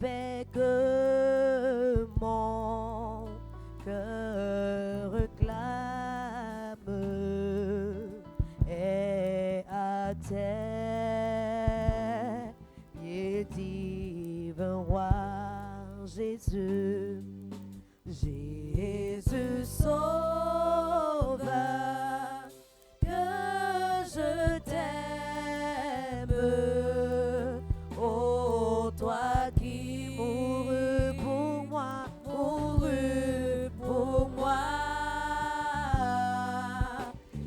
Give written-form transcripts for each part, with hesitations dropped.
paix que mon cœur réclame est à terre, et divin roi Jésus, Jésus sauveur, que je t'aime, oh toi qui mourus pour moi,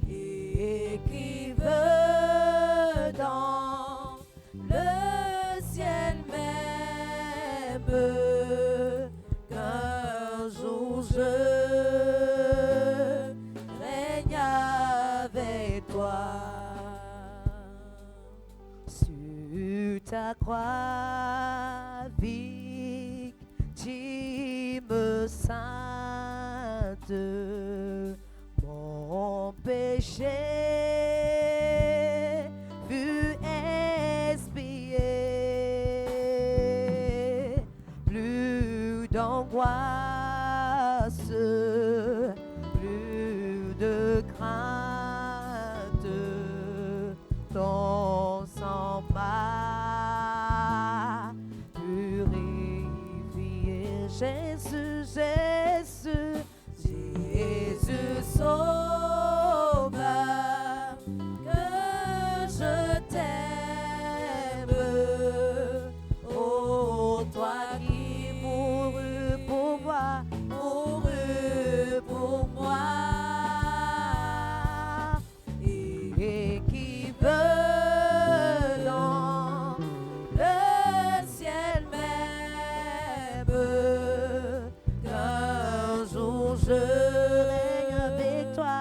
et qui veut dans le ciel même qu'un jour je règne avec toi. Sur ta croix, victime sainte, mon péché fut expié. Plus d'angoisse, plus de crainte, ton sang m'a purifié. Jésus, Jésus, Jésus sauveur, que je t'aime, oh toi qui mourus pour moi, et qui veut dans le ciel même qu'un jour je règne avec toi.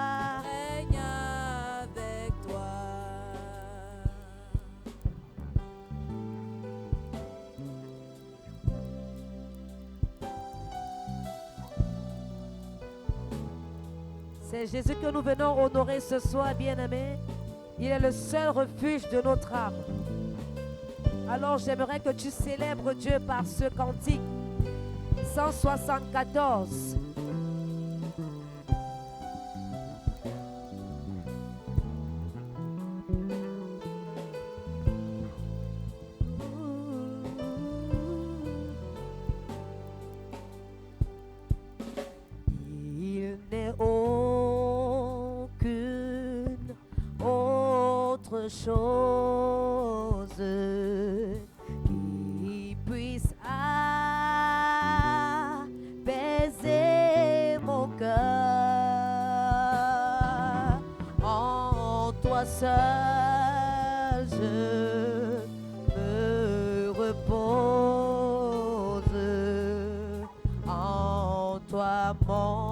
C'est Jésus que nous venons honorer ce soir, bien-aimé. Il est le seul refuge de notre âme. Alors j'aimerais que tu célèbres Dieu par ce cantique 174. Il n'est aucune autre chose qui puisse apaiser mon cœur. En toi seul je me repose, en toi mon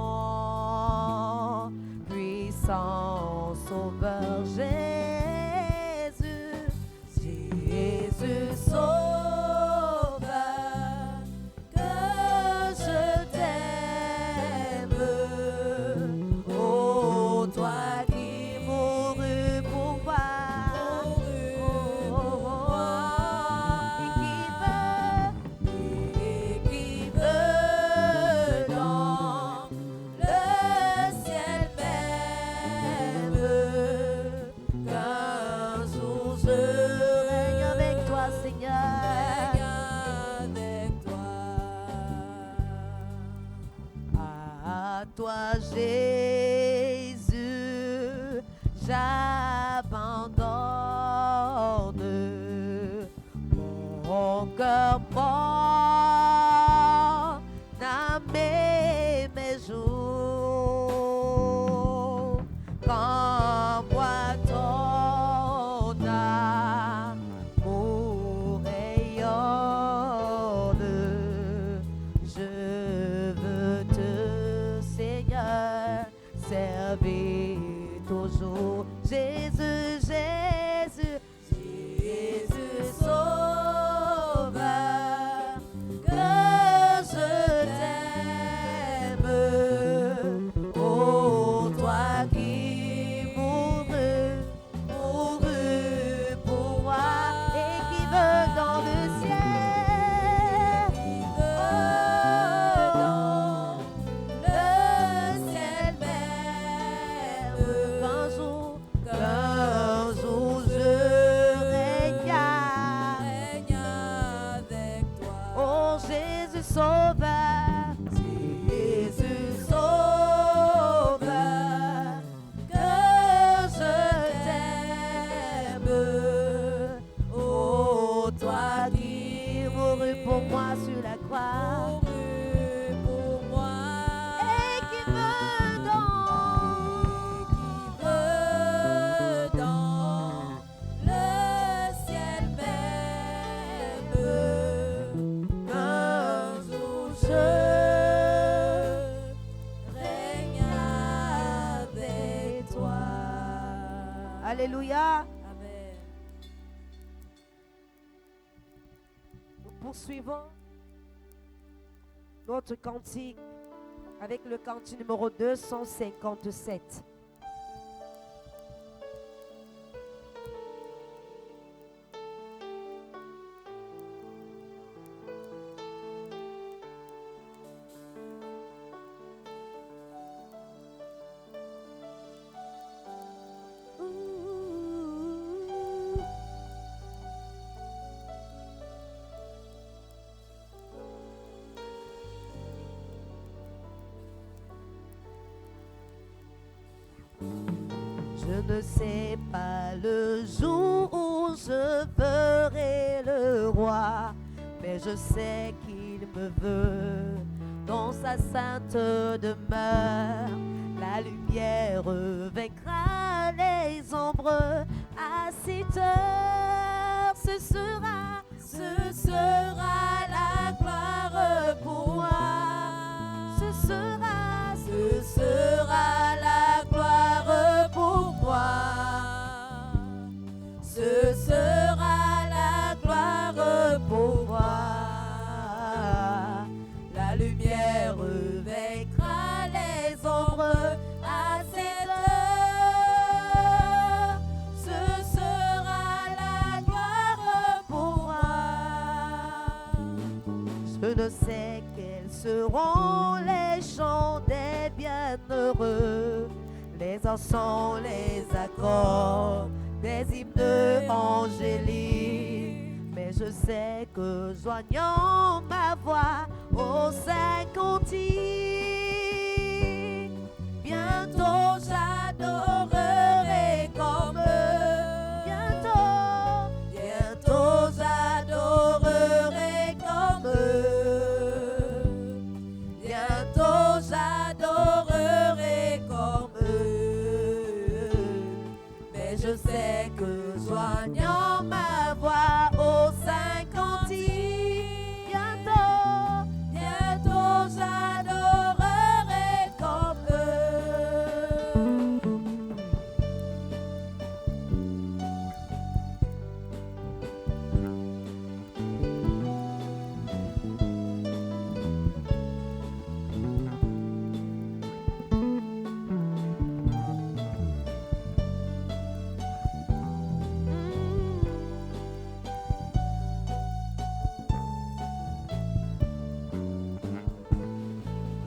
puissant sauveur. Jésus sauveur, que je t'aime, oh toi qui mourus pour moi, et qui veut dans le ciel même qu'un jour je règne avec toi, Seigneur. À toi, Jésus, j'abandonne mon cœur, mon âme et mes jours. Quand moi ton amour rayonne, je veux te, Seigneur, servir toujours. Jésus, Jésus, Jésus sauveur, Alléluia. Amen. Nous poursuivons notre cantique avec le cantique numéro 257. Je ne sais pas le jour où je ferai le roi, mais je sais qu'il me veut dans sa sainte demeure. La lumière vaincra les ombres à cette heure. Ce sera la gloire pour moi. Ce sera la gloire pour moi. Ce sera la gloire pour moi. La lumière vaincra les ombres à cette heure. Ce sera la gloire pour moi. Je ne sais quels seront les chants des bienheureux, les encens, les accords, des hymnes angéliques. Mais je sais que joignant ma voix au saint cantique, bientôt j'adorerai comme eux. Bientôt j'adorerai comme eux. Bientôt j'adorerai comme eux. Mais je sais que joignant ma voix au saint cantique, bientôt j'adorerai comme eux.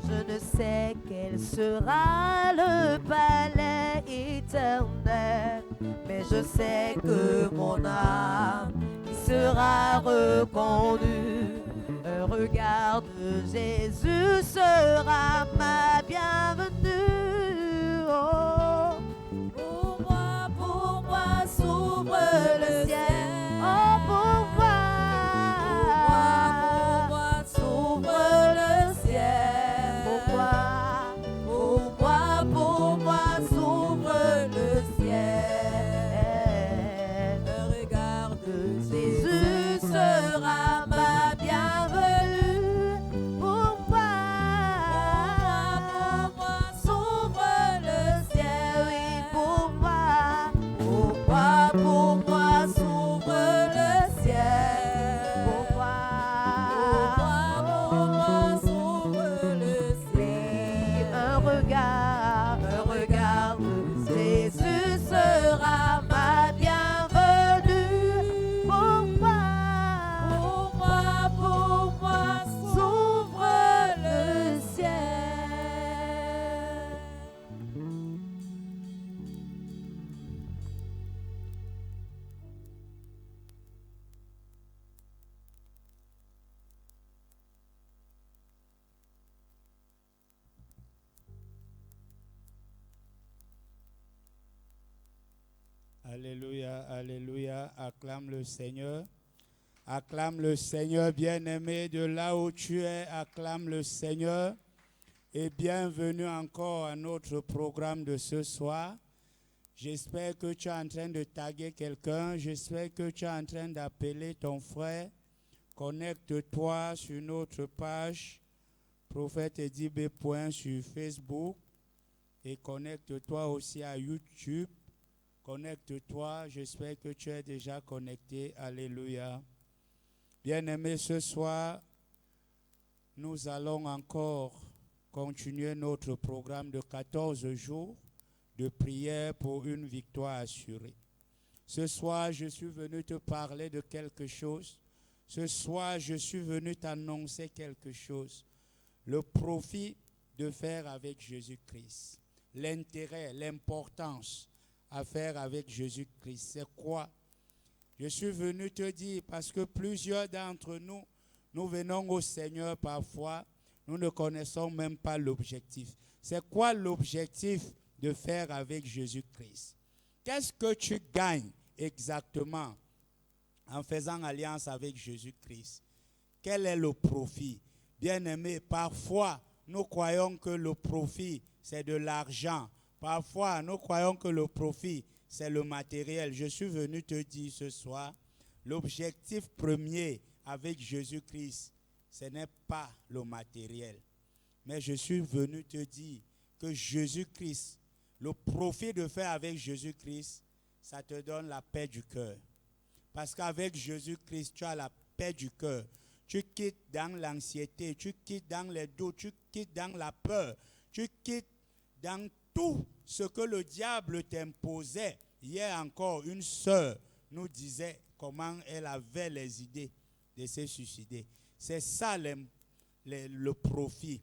Je ne sais quel sera le palais éternel, mais je sais que mon âme y sera recondue. Un regard de Jésus sera ma bienvenue. Oh, pour moi s'ouvre le ciel. Oh, pour moi s'ouvre le ciel. Pour moi s'ouvre le ciel. Un regard de Jésus sera ma bienvenue. Pour moi s'ouvre le ciel. Oui, pour moi s'ouvre le ciel. Pour moi s'ouvre le ciel. Un regard de Jésus sera ma bienvenue. Pour moi s'ouvre le ciel. Alléluia, alléluia, acclame le Seigneur. Acclame le Seigneur, bien-aimé, de là où tu es, acclame le Seigneur. Et bienvenue encore à notre programme de ce soir. J'espère que tu es en train de taguer quelqu'un, j'espère que tu es en train d'appeler ton frère. Connecte-toi sur notre page Prophète Eddy B. sur Facebook et connecte-toi aussi à YouTube Connecte-toi, j'espère que tu es déjà connecté. Alléluia. Bien-aimés, ce soir, nous allons encore continuer notre programme de 14 jours de prière pour une victoire assurée. Ce soir, je suis venu te parler de quelque chose. Ce soir, je suis venu t'annoncer quelque chose. Le profit de faire avec Jésus-Christ. L'intérêt, l'importance à faire avec Jésus-Christ. C'est quoi? Je suis venu te dire parce que plusieurs d'entre nous, nous venons au Seigneur parfois, nous ne connaissons même pas l'objectif. C'est quoi l'objectif de faire avec Jésus-Christ? Qu'est-ce que tu gagnes exactement en faisant alliance avec Jésus-Christ? Quel est le profit? Bien-aimés, parfois, nous croyons que le profit, c'est de l'argent. Parfois, nous croyons que le profit, c'est le matériel. Je suis venu te dire ce soir, l'objectif premier avec Jésus-Christ, ce n'est pas le matériel. Mais je suis venu te dire que Jésus-Christ, le profit de faire avec Jésus-Christ, ça te donne la paix du cœur. Parce qu'avec Jésus-Christ, tu as la paix du cœur. Tu quittes dans l'anxiété, tu quittes dans les doutes, tu quittes dans la peur, tu quittes dans tout ce que le diable t'imposait. Hier encore, une sœur nous disait comment elle avait les idées de se suicider. C'est ça le profit.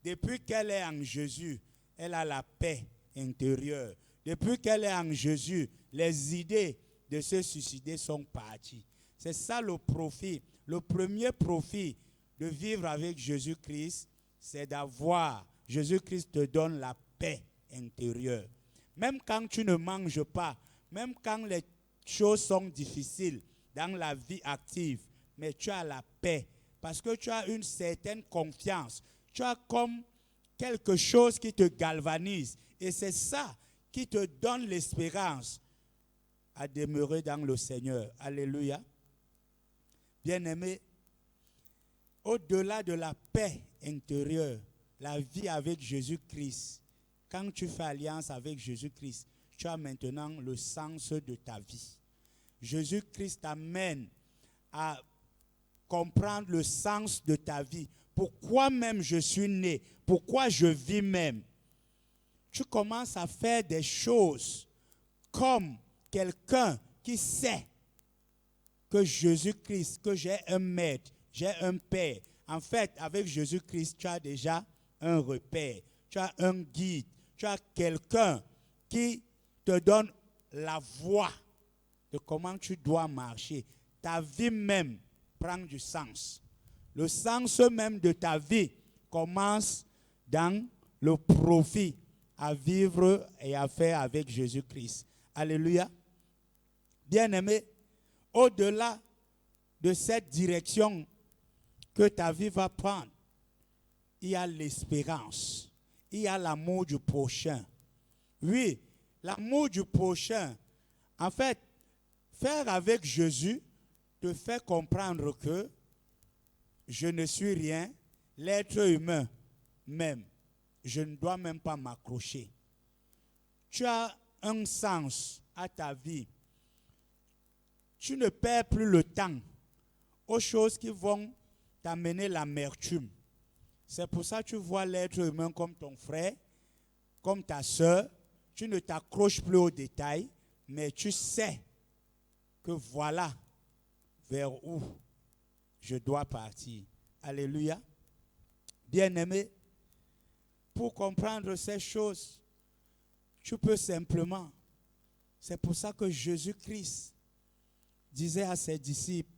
Depuis qu'elle est en Jésus, elle a la paix intérieure. Depuis qu'elle est en Jésus, les idées de se suicider sont parties. C'est ça le profit. Le premier profit de vivre avec Jésus-Christ, c'est d'avoir. Jésus-Christ te donne la paix intérieure. Même quand tu ne manges pas, même quand les choses sont difficiles dans la vie active, mais tu as la paix parce que tu as une certaine confiance. Tu as comme quelque chose qui te galvanise et c'est ça qui te donne l'espérance à demeurer dans le Seigneur. Alléluia. Bien-aimé, au-delà de la paix intérieure, la vie avec Jésus-Christ, quand tu fais alliance avec Jésus-Christ, tu as maintenant le sens de ta vie. Jésus-Christ t'amène à comprendre le sens de ta vie. Pourquoi même je suis né? Pourquoi je vis même? Tu commences à faire des choses comme quelqu'un qui sait que Jésus-Christ, que j'ai un maître, j'ai un père. En fait, avec Jésus-Christ, tu as déjà un repère, tu as un guide, tu as quelqu'un qui te donne la voie de comment tu dois marcher. Ta vie même prend du sens. Le sens même de ta vie commence dans le profit à vivre et à faire avec Jésus-Christ. Alléluia. Bien-aimé, au-delà de cette direction que ta vie va prendre, il y a l'espérance, il y a l'amour du prochain. Oui, l'amour du prochain, en fait, faire avec Jésus te fait comprendre que je ne suis rien, l'être humain même, je ne dois même pas m'accrocher. Tu as un sens à ta vie. Tu ne perds plus le temps aux choses qui vont t'amener l'amertume. C'est pour ça que tu vois l'être humain comme ton frère, comme ta soeur. Tu ne t'accroches plus aux détails, mais tu sais que voilà vers où je dois partir. Alléluia. Bien-aimé, pour comprendre ces choses, tu peux simplement. C'est pour ça que Jésus-Christ disait à ses disciples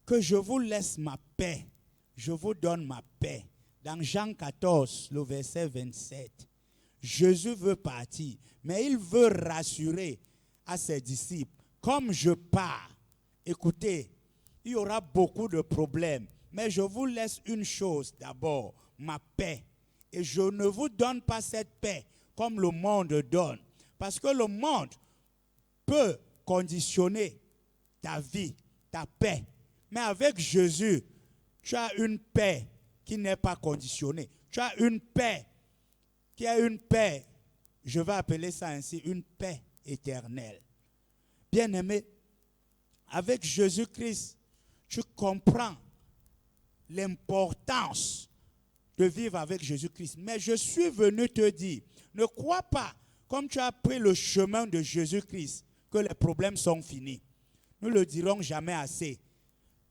que je vous laisse ma paix, je vous donne ma paix. Dans Jean 14, le verset 27, Jésus veut partir, mais il veut rassurer à ses disciples, comme je pars, écoutez, il y aura beaucoup de problèmes, mais je vous laisse une chose d'abord, ma paix. Et je ne vous donne pas cette paix comme le monde donne, parce que le monde peut conditionner ta vie, ta paix. Mais avec Jésus, tu as une paix qui n'est pas conditionnée. Tu as une paix qui est une paix je vais appeler ça ainsi, une paix éternelle. Bien-aimé, avec Jésus-Christ, tu comprends l'importance de vivre avec Jésus-Christ. Mais je suis venu te dire, ne crois pas, comme tu as pris le chemin de Jésus-Christ, que les problèmes sont finis. Nous ne le dirons jamais assez.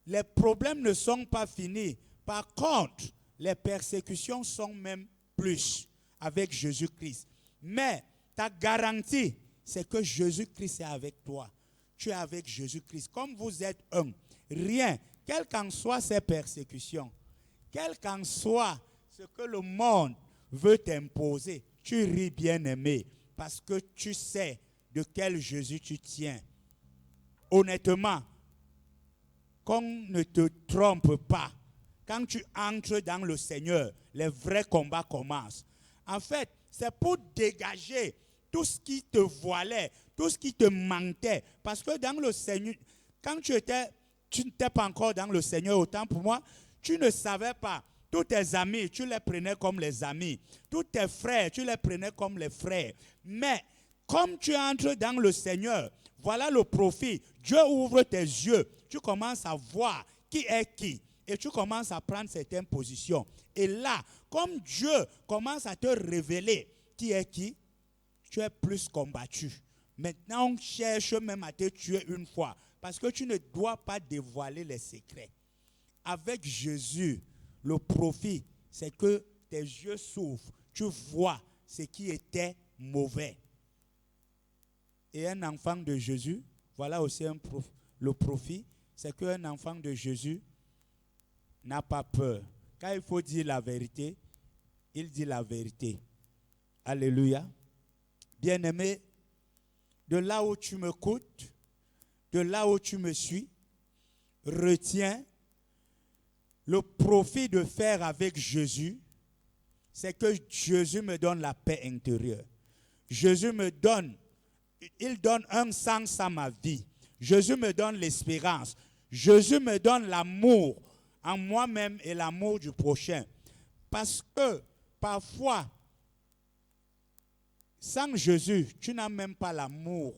Les problèmes ne sont pas finis. Par contre, les persécutions sont même plus avec Jésus-Christ. Mais ta garantie, c'est que Jésus-Christ est avec toi. Tu es avec Jésus-Christ. Comme vous êtes un, rien, quelles qu'en soient ces persécutions, quel qu'en soit ce que le monde veut t'imposer, tu ris, bien-aimé, parce que tu sais de quel Jésus tu tiens. Honnêtement, qu'on ne te trompe pas. Quand tu entres dans le Seigneur, les vrais combats commencent. En fait, c'est pour dégager tout ce qui te voilait, tout ce qui te mentait. Parce que dans le Seigneur, quand tu n'étais pas encore dans le Seigneur, autant pour moi, tu ne savais pas. Tous tes amis, tu les prenais comme les amis. Tous tes frères, tu les prenais comme les frères. Mais comme tu entres dans le Seigneur, voilà le profit. Dieu ouvre tes yeux. Tu commences à voir qui est qui. Et tu commences à prendre certaines positions. Et là, comme Dieu commence à te révéler qui est qui, tu es plus combattu. Maintenant, on cherche même à te tuer une fois. Parce que tu ne dois pas dévoiler les secrets. Avec Jésus, le profit, c'est que tes yeux s'ouvrent. Tu vois ce qui était mauvais. Et un enfant de Jésus, voilà aussi le profit, c'est qu'un enfant de Jésus n'a pas peur. Quand il faut dire la vérité, il dit la vérité. Alléluia. Bien-aimé, de là où tu m'écoutes, de là où tu me suis, retiens le profit de faire avec Jésus, c'est que Jésus me donne la paix intérieure. Jésus me donne, il donne un sens à ma vie. Jésus me donne l'espérance. Jésus me donne l'amour en moi-même et l'amour du prochain. Parce que parfois, sans Jésus, tu n'as même pas l'amour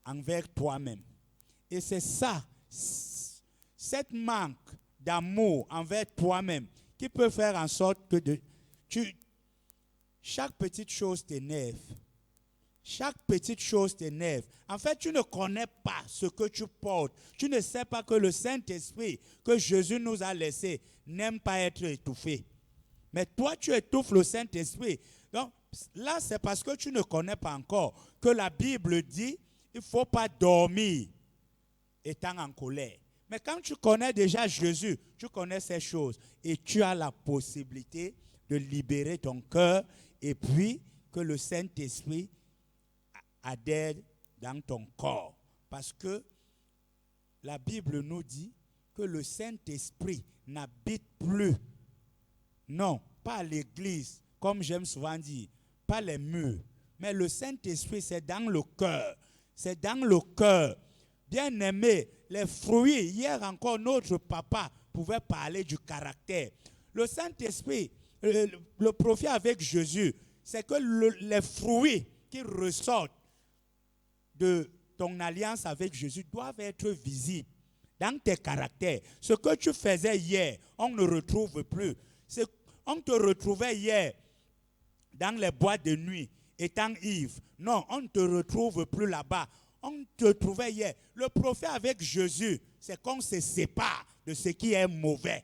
envers toi-même. Et c'est ça, cette manque d'amour envers toi-même qui peut faire en sorte que chaque petite chose t'énerve. Chaque petite chose t'énerve. En fait, tu ne connais pas ce que tu portes. Tu ne sais pas que le Saint-Esprit que Jésus nous a laissé n'aime pas être étouffé. Mais toi, tu étouffes le Saint-Esprit. Donc, là, c'est parce que tu ne connais pas encore que la Bible dit il ne faut pas dormir étant en colère. Mais quand tu connais déjà Jésus, tu connais ces choses et tu as la possibilité de libérer ton cœur et puis que le Saint-Esprit adhère dans ton corps. Parce que la Bible nous dit que le Saint-Esprit n'habite plus. Non, pas à l'église, comme j'aime souvent dire, pas les murs. Mais le Saint-Esprit, c'est dans le cœur. C'est dans le cœur. Bien-aimé, les fruits, hier encore, notre papa pouvait parler du caractère. Le Saint-Esprit, le profit avec Jésus, c'est que les fruits qui ressortent de ton alliance avec Jésus doivent être visibles dans tes caractères. Ce que tu faisais hier, on ne retrouve plus. On te retrouvait hier dans les boîtes de nuit, étant ivre. Non, on ne te retrouve plus là-bas. On te trouvait hier. Le prophète avec Jésus, c'est qu'on se sépare de ce qui est mauvais.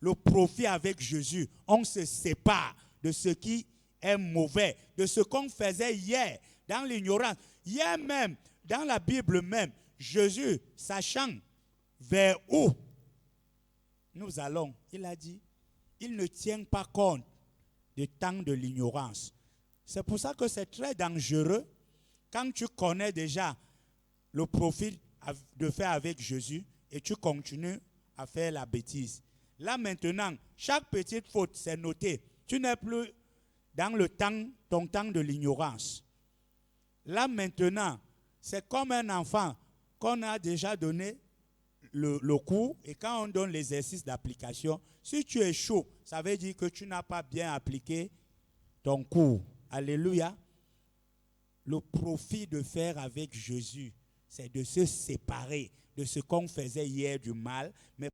Le profit avec Jésus, on se sépare de ce qui est mauvais, de ce qu'on faisait hier dans l'ignorance. Hier même, dans la Bible même, Jésus, sachant vers où nous allons, il a dit, il ne tient pas compte du temps de l'ignorance. C'est pour ça que c'est très dangereux quand tu connais déjà le profil de faire avec Jésus et tu continues à faire la bêtise. Là maintenant, chaque petite faute, c'est noté. Tu n'es plus dans ton temps de l'ignorance. Là maintenant, c'est comme un enfant qu'on a déjà donné le cours et quand on donne l'exercice d'application, si tu échoues, ça veut dire que tu n'as pas bien appliqué ton cours. Alléluia. Le profit de faire avec Jésus, c'est de se séparer de ce qu'on faisait hier du mal, mais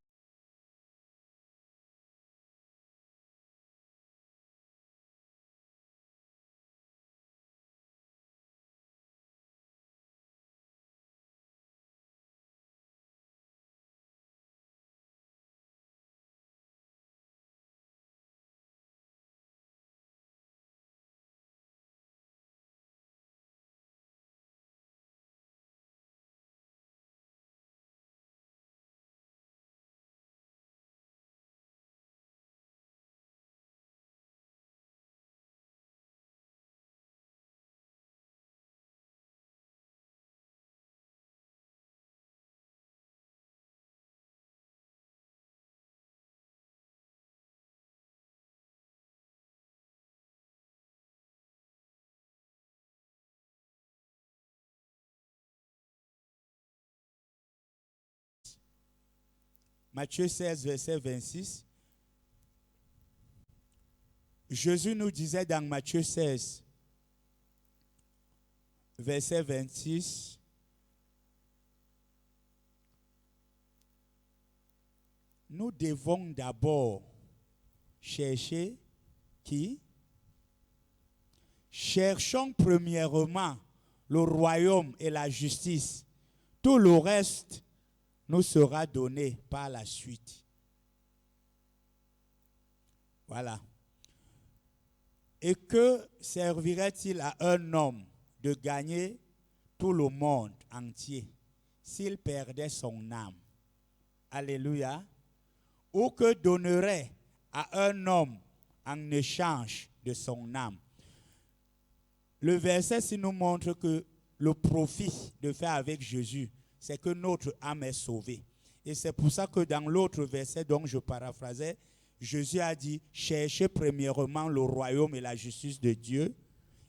Matthieu 16, verset 26, Jésus nous disait dans Matthieu 16, verset 26, nous devons d'abord chercher qui? Cherchons premièrement le royaume et la justice. Tout le reste nous sera donné par la suite. Voilà. Et que servirait-il à un homme de gagner tout le monde entier s'il perdait son âme? Alléluia. Ou que donnerait à un homme en échange de son âme? Le verset nous montre que le profit de faire avec Jésus, c'est que notre âme est sauvée. Et c'est pour ça que dans l'autre verset dont je paraphrasais, Jésus a dit, cherchez premièrement le royaume et la justice de Dieu,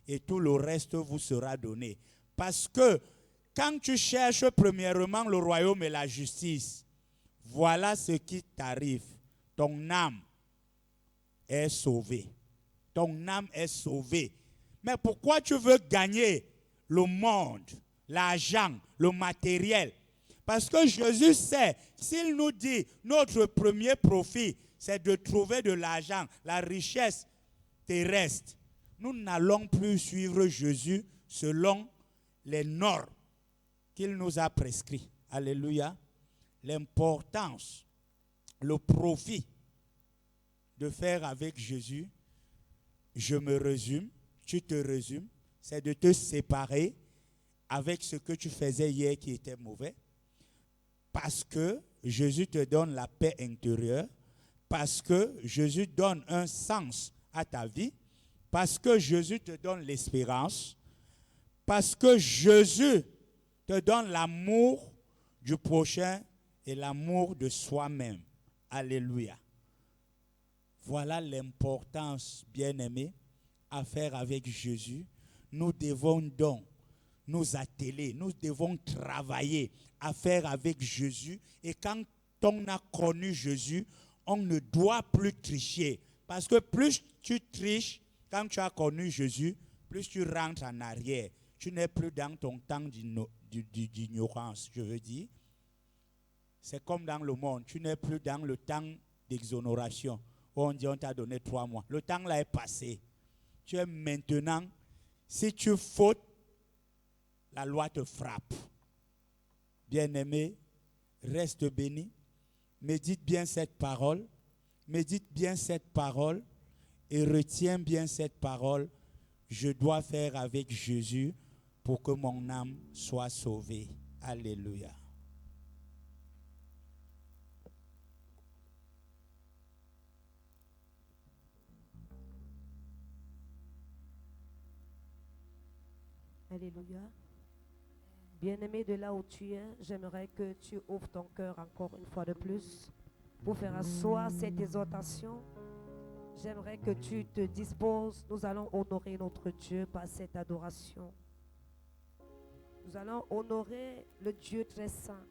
et tout le reste vous sera donné. Parce que quand tu cherches premièrement le royaume et la justice, voilà ce qui t'arrive. Ton âme est sauvée. Ton âme est sauvée. Mais pourquoi tu veux gagner le monde, l'argent, le matériel? Parce que Jésus sait, s'il nous dit notre premier profit, c'est de trouver de l'argent, la richesse terrestre, nous n'allons plus suivre Jésus selon les normes qu'il nous a prescrites. Alléluia. L'importance, le profit de faire avec Jésus, je me résume, tu te résumes, c'est de te séparer avec ce que tu faisais hier qui était mauvais, parce que Jésus te donne la paix intérieure, parce que Jésus donne un sens à ta vie, parce que Jésus te donne l'espérance, parce que Jésus te donne l'amour du prochain et l'amour de soi-même. Alléluia. Voilà l'importance, bien-aimés, à faire avec Jésus. Nous devons donc nous atteler, nous devons travailler à faire avec Jésus. Et quand on a connu Jésus, on ne doit plus tricher. Parce que plus tu triches, quand tu as connu Jésus, plus tu rentres en arrière. Tu n'es plus dans ton temps d'ignorance, je veux dire. C'est comme dans le monde, tu n'es plus dans le temps d'exonération. On dit on t'a donné 3 mois. Le temps là est passé. Tu es maintenant, si tu fautes, la loi te frappe. Bien-aimé, reste béni. Médite bien cette parole. Médite bien cette parole et retiens bien cette parole. Je dois faire avec Jésus pour que mon âme soit sauvée. Alléluia. Alléluia. Bien-aimé, de là où tu es, j'aimerais que tu ouvres ton cœur encore une fois de plus pour faire asseoir cette exhortation. J'aimerais que tu te disposes. Nous allons honorer notre Dieu par cette adoration. Nous allons honorer le Dieu très saint.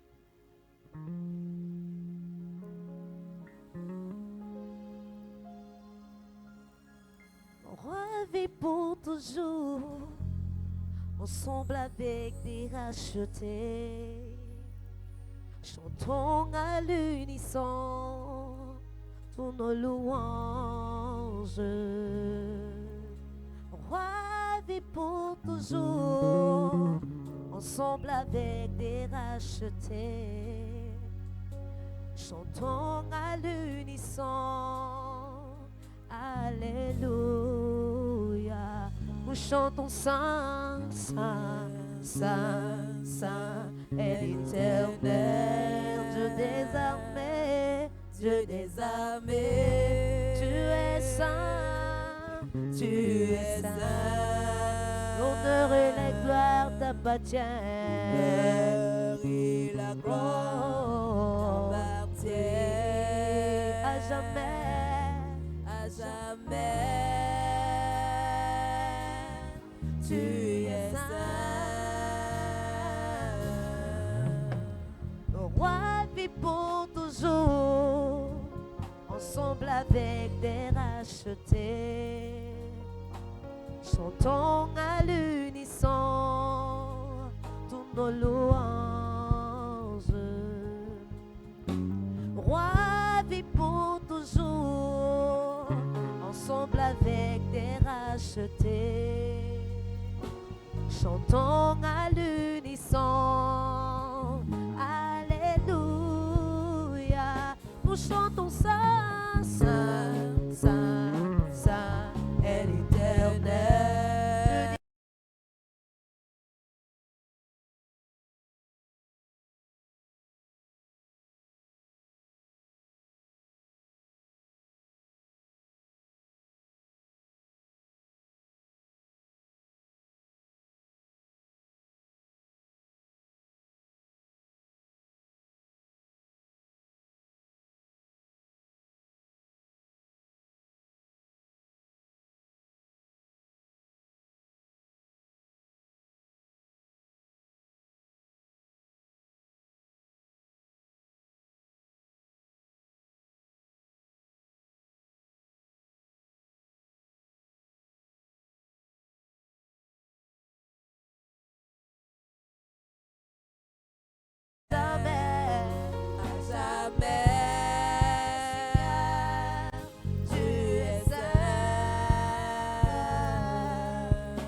Roi vit pour toujours, ensemble avec des rachetés. Chantons à l'unisson tous nos louanges. Roi vit pour toujours, ensemble avec des rachetés. Chantons à l'unisson, Alléluia. Nous chantons Saint, Saint, Saint, Saint est l'Éternel, Dieu des armées, Dieu des armées. Tu es saint, tu es saint. L'honneur et la gloire t'appartiennent. L'honneur et la gloire t'appartiennent à jamais, à jamais. Tu es saint. Le roi vit pour toujours, ensemble avec des rachetés. Chantons à l'unisson tous nos louanges. Roi vit pour toujours, ensemble avec des rachetés. Chantons à l'unisson, Alléluia. Nous chantons Saint, Saint, Saint, Saint est l'Éternel.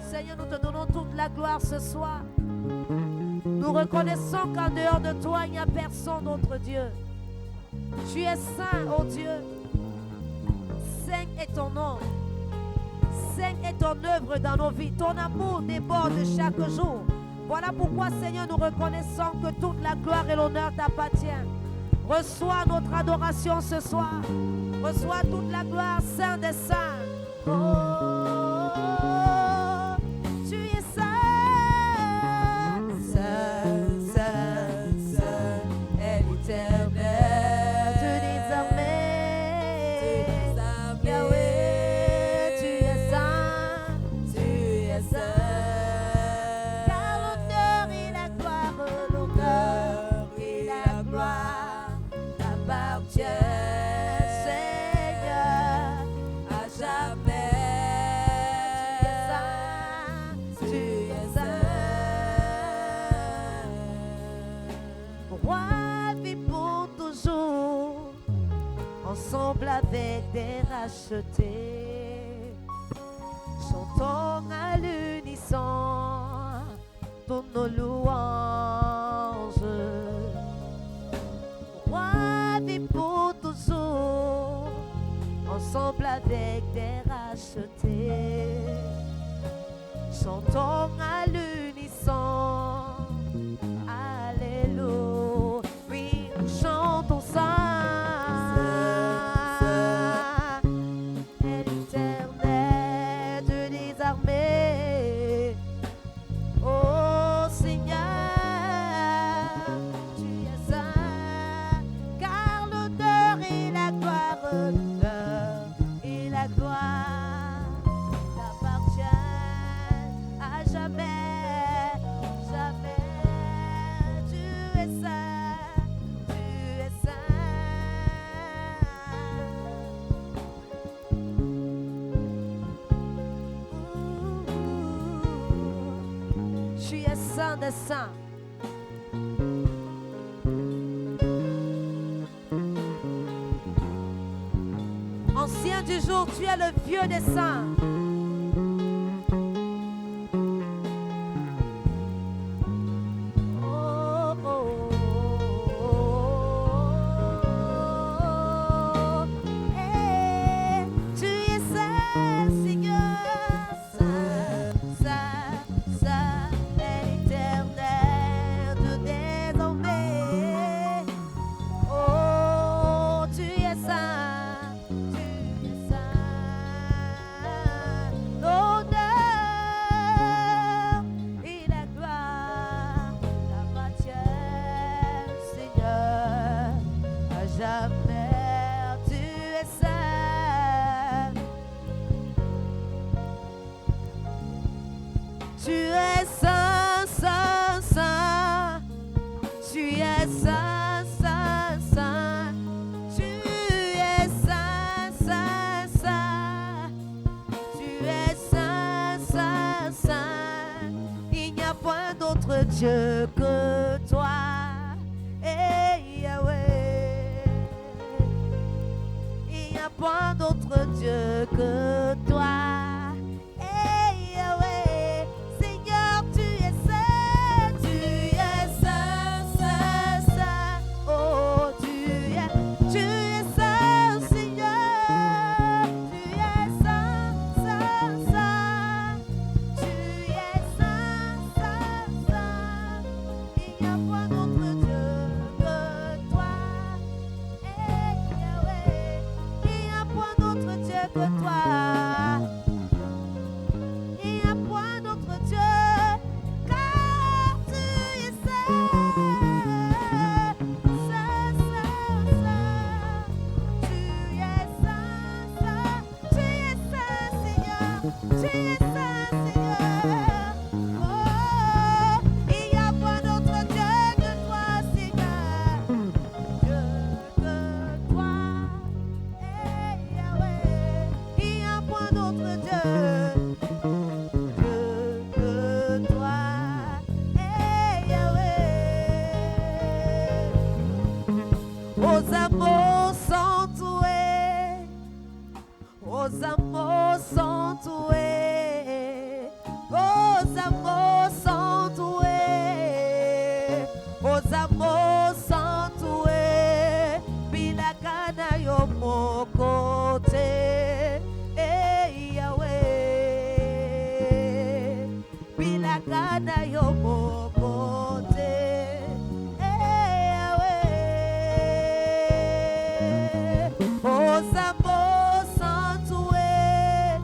Seigneur, nous te donnons toute la gloire ce soir. Nous reconnaissons qu'en dehors de toi, il n'y a personne d'autre Dieu. Tu es saint, ô Dieu. Saint est ton nom. Saint est ton œuvre dans nos vies. Ton amour déborde chaque jour. Voilà pourquoi, Seigneur, nous reconnaissons que toute la gloire et l'honneur t'appartiennent. Reçois notre adoration ce soir. Reçois toute la gloire, Saint des saints. Oh, tu es saint, saint, saint, saint est l'Éternel, Dieu des armées. Yahweh, tu es saint, Tu es saint. car l'honneur et la gloire, l'honneur et la gloire t'appartiennent, Seigneur, à jamais. tu es saint. Roi vit pour toujours, ensemble avec des rachetés. Chantons à l'unisson toutes nos louanges. Roi vit pour toujours, ensemble avec des rachetés. Chantons à l'unisson, Alléluia. Oui, nous chantons Saint, est l'Éternel, Dieu des armées. Oh Seigneur, tu es saint, car l'honneur et la gloire, l'honneur et la gloire t'appartiennent à jamais, jamais. Tu es saint, tu es saint. saint des saints. Ancien du jour, tu es le vieux des saints. Oh, oh, oh. Eh, tu es saint, Seigneur, saint, saint, saint, éternel de désormais. Oh, tu es saint, l'honneur et la gloire t'appartiennent, Seigneur, à jamais tu es saint. Tu es saint, saint, saint. Tu es saint, saint, saint. Tu es saint, saint, saint. Tu es saint, saint, saint. Il n'y a point d'autre Dieu que toi. Eh, Yahweh. Il n'y a point d'autre Dieu que toi. Eh, Yahweh. Seigneur, tu es saint, saint, saint. Oh, tu es saint, Seigneur. Tu es saint, saint, saint. Tu es saint, saint, saint. Il n'y a point d'autre Dieu que toi. Eh, Yahweh. Il n'y a point d'autre Dieu que toi. Il n'y a point d'autre Dieu, car tu es saint, saint, saint, saint. Tu es saint, saint, tu es saint, Seigneur, tu es saint, Seigneur. Oh, il n'y a point d'autre Dieu que toi, Seigneur, Dieu que toi. Eh, Yahweh, il n'y a point d'autre Dieu. Dieu que toi, eh, Yahweh. Aux amours s'entourer, aux amours s'entourer, aux amours s'entourer, aux amours s'entourer, Bilakana yo mon côté, eh, Yahweh. Bilakana yo mon côté, eh, Yahweh. Aux amours s'entourer,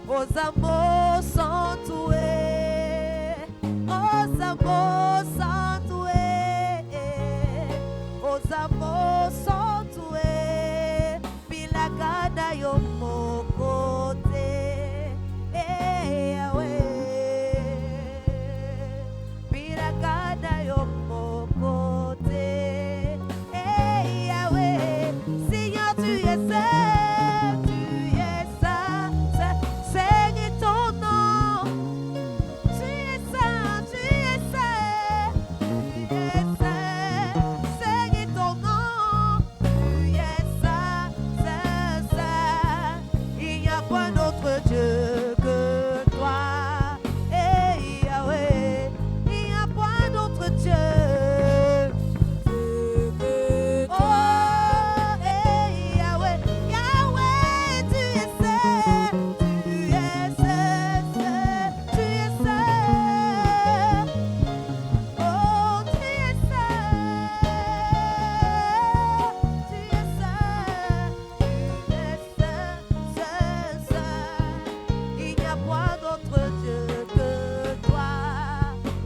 aux amours s'entourer, aux amours s'entourer, aux amours s'entourer, Bilakana yo mon côté, eh, Yahweh. Bilakana yo mon côté, eh, Yahweh. Seigneur, tu es saint, tu es saint, saint, saigne ton nom. Tu es saint, tu es saint, tu es saint, saigne ton nom. Tu es saint, saint, saint. Il n'y a point d'autre Dieu que toi. Eh, Yahweh, il n'y a point d'autre Dieu. Oh, eh, Yahweh, Yahweh, tu es saint, tu es saint, saint, tu es saint. Oh, tu es saint, tu es saint, saint, saint. Il n'y a point d'autre Dieu que toi.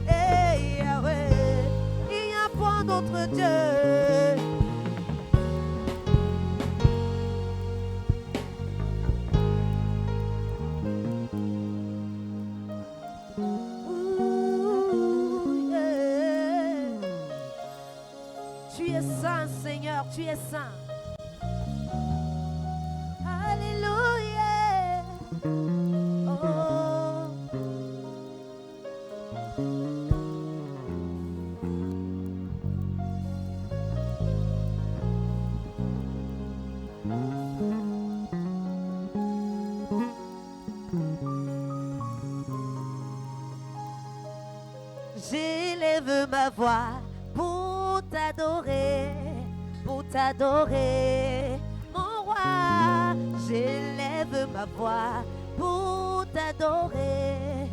Eh, Yahweh, il n'y a point d'autre Dieu. Ouh, yeah. Tu es saint, Seigneur, tu es saint. Alléluia. Oh. ma voix pour t'adorer, pour t'adorer. Mon roi, j'élève ma voix pour t'adorer,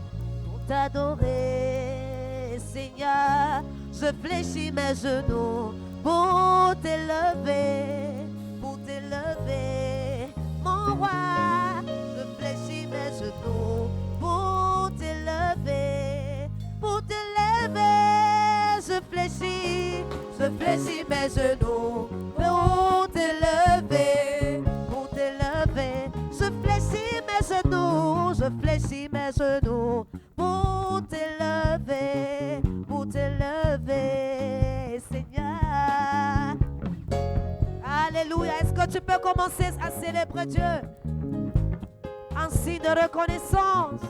pour t'adorer. Seigneur, je fléchis mes genoux pour t'élever, pour t'élever. Mon roi, je fléchis mes genoux pour t'élever, pour t'élever. Je fléchis mes genoux pour t'élever, pour t'élever. Je fléchis mes genoux, je fléchis mes genoux pour t'élever, pour t'élever, Seigneur. Alléluia. Est-ce que tu peux commencer à célébrer Dieu en signe de reconnaissance?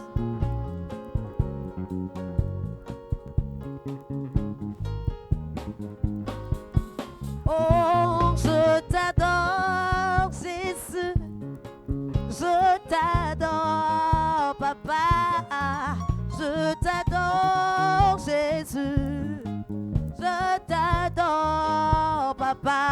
Oh, je t'adore, Jésus. Je t'adore, Papa. Je t'adore, Jésus. Je t'adore, Papa.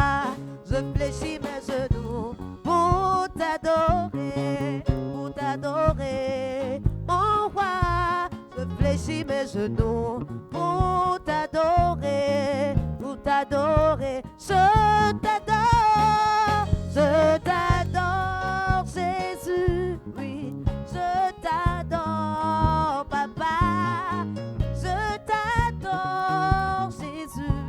Je fléchis mes genoux pour t'adorer, pour t'adorer. Mon roi, je fléchis mes genoux pour t'adorer, pour t'adorer. Je t'adore, Jésus. Oui, je t'adore, Papa. Je t'adore, Jésus.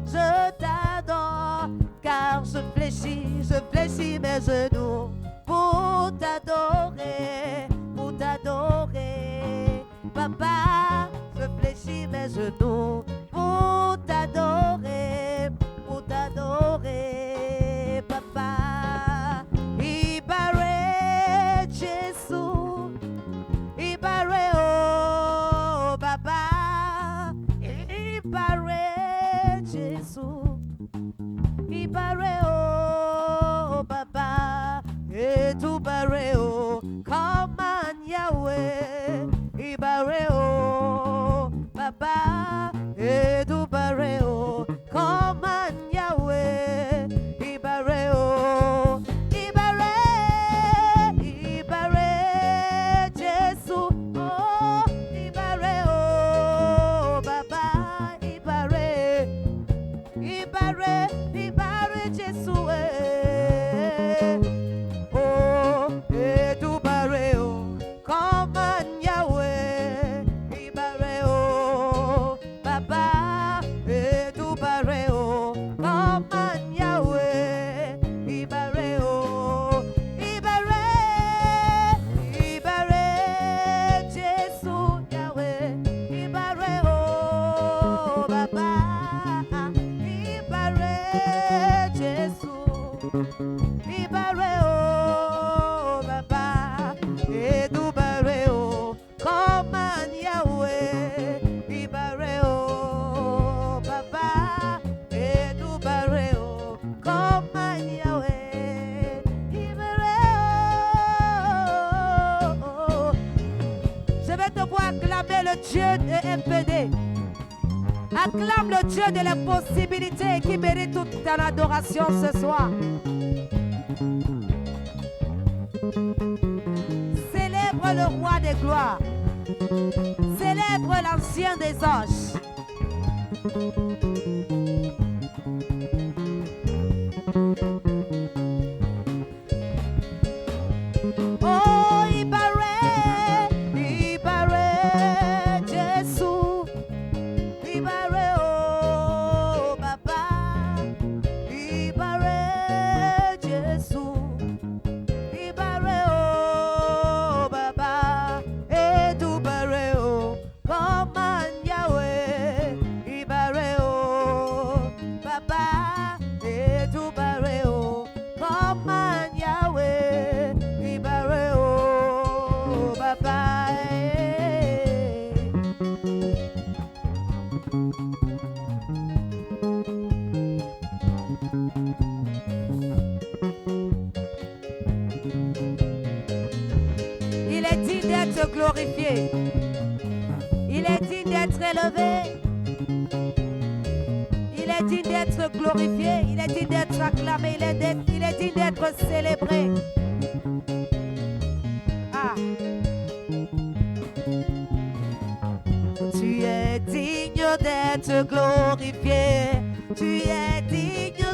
Je t'adore, car je fléchis mes genoux pour t'adorer, pour t'adorer. Papa, je fléchis mes genoux pour t'adorer, pour t'adorer. Papa, Ibaré, Jésus, Ibaré, oh, Papa, Ibaré, Jésus, Ibaré, oh, Papa, et tout baré, oh, comme un Yahweh, Ibaré, oh, Papa, et tout baré, oh, comme un Yahweh, Ibaré, oh, Ibaré, Ibaré, Jésus, oh, Ibaré, oh, Papa, Ibaré, Ibaré, Ibaré, Jésus, oh, et tout baré, oh, comme un Yahweh, Ibaré, oh, Papa, et tout baré, oh, comme un Yahweh, Ibaré, oh, Ibaré, Ibaré, Jésus, Yahweh, Ibaré, oh, Papa, Ibaré, Jésus, Ibaré, oh, Papa, et tout baré, oh, comme un Yahweh, Ibaré, oh, Papa, et tout baré, oh, comme un Yahweh, Ibaré, oh. Je vais te voir acclamer le Dieu de MPD. Acclame le Dieu de l'impossibilité qui mérite toute ton adoration ce soir. Célèbre le roi des gloires. Célèbre l'ancien des anges. Oh, Ibaré, Ibaré, Jésus. Ibaré, oh, Papa. Ibaré, Jésus. Ibaré, oh, Papa. Et tout baré, oh, comme un Yahweh. Ibaré, oh, Papa. Et tout baré, oh, comme un Yahweh. Ibaré, oh, Papa. Il est digne d'être glorifié. Il est digne d'être élevé. est digne d'être glorifié, il est digne d'être acclamé, il est digne d'être célébré. Ah. Tu es digne d'être glorifié, tu es digne